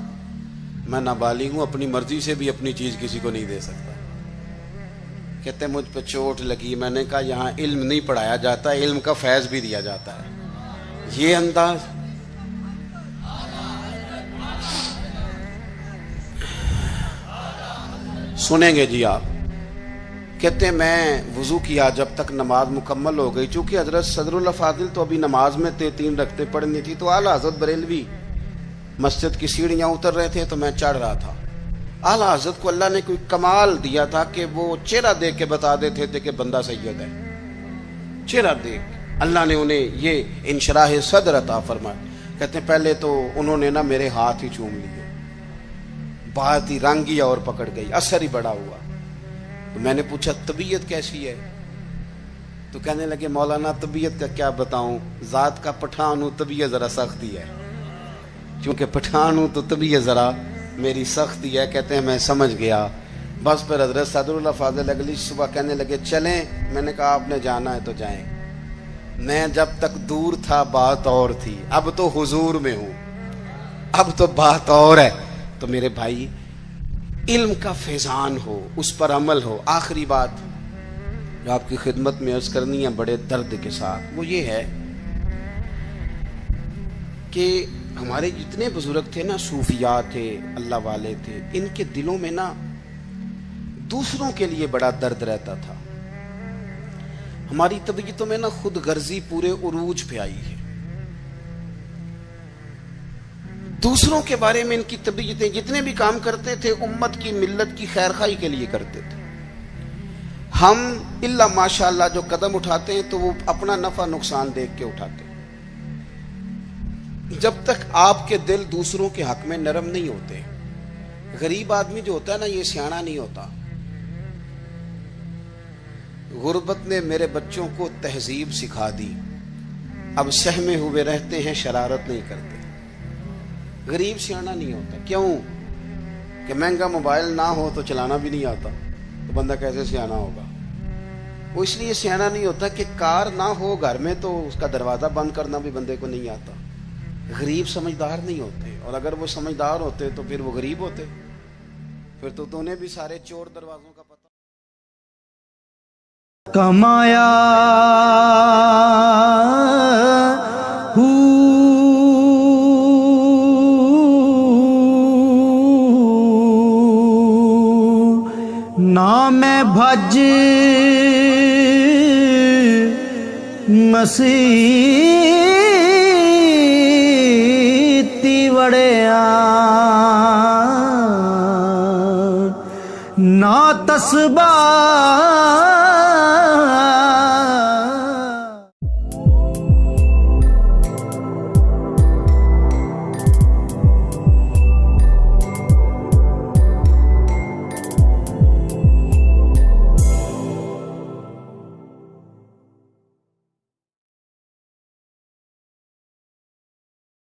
میں نابالغ ہوں, اپنی مرضی سے بھی اپنی چیز کسی کو نہیں دے سکتا. کہتے ہیں مجھ پہ چوٹ لگی. میں نے کہا یہاں علم نہیں پڑھایا جاتا, علم کا فیض بھی دیا جاتا ہے. یہ انداز سنیں گے جی آپ. کہتے ہیں میں وضو کیا جب تک نماز مکمل ہو گئی. چونکہ حضرت صدر اللہ فاضل تو ابھی نماز میں 3 رکعتیں پڑھنی تھی, تو اعلیٰ حضرت بریلوی مسجد کی سیڑھیاں اتر رہے تھے تو میں چڑھ رہا تھا. اعلیٰ حضرت کو اللہ نے کوئی کمال دیا تھا کہ وہ چہرہ دیکھ کے بتا دیتے تھے کہ بندہ سید ہے. چہرہ دیکھ اللہ نے انہیں یہ انشراح صدر عطا فرمایا. کہتے ہیں پہلے تو انہوں نے نا میرے ہاتھ ہی چوم لیے, بات ہی رنگ ہی اور پکڑ گئی, اثر ہی بڑا ہوا. تو میں نے پوچھا طبیعت کیسی ہے؟ تو کہنے لگے مولانا طبیعت کا کیا بتاؤں, ذات کا پٹھان ہوں, طبیعت ذرا سختی ہے. چونکہ پٹھان ہوں تو طبیعت ذرا میری سختی ہے. کہتے ہیں میں سمجھ گیا. بس پھر حضرت صدر اللہ فاضل اگلی صبح کہنے لگے چلیں. میں نے کہا آپ نے جانا ہے تو جائیں. میں جب تک دور تھا بات اور تھی, اب تو حضور میں ہوں, اب تو بات اور ہے. تو میرے بھائی علم کا فیضان ہو, اس پر عمل ہو. آخری بات جو آپ کی خدمت میں عرض کرنی ہے بڑے درد کے ساتھ, وہ یہ ہے کہ ہمارے جتنے بزرگ تھے نا, صوفیاء تھے, اللہ والے تھے, ان کے دلوں میں نا دوسروں کے لیے بڑا درد رہتا تھا. ہماری طبیعتوں میں نا خود غرضی پورے عروج پہ آئی ہے. دوسروں کے بارے میں ان کی طبیعتیں, جتنے بھی کام کرتے تھے امت کی ملت کی خیر خواہی کے لیے کرتے تھے. ہم الا ماشاءاللہ جو قدم اٹھاتے ہیں تو وہ اپنا نفع نقصان دیکھ کے اٹھاتے ہیں. جب تک آپ کے دل دوسروں کے حق میں نرم نہیں ہوتے, غریب آدمی جو ہوتا ہے نا یہ سیاںا نہیں ہوتا. غربت نے میرے بچوں کو تہذیب سکھا دی, اب سہمے ہوئے رہتے ہیں, شرارت نہیں کرتے. غریب سیاںا نہیں ہوتا. کیوں؟ کہ مہنگا موبائل نہ ہو تو چلانا بھی نہیں آتا, تو بندہ کیسے سیاںا ہوگا؟ وہ اس لیے سیاںا نہیں ہوتا کہ کار نہ ہو گھر میں تو اس کا دروازہ بند کرنا بھی بندے کو نہیں آتا. غریب سمجھدار نہیں ہوتے, اور اگر وہ سمجھدار ہوتے تو پھر وہ غریب ہوتے, پھر تو انہیں بھی سارے چور دروازوں کا پتہ. کمایا نام بھج مسیتی وڑیا نا تسبا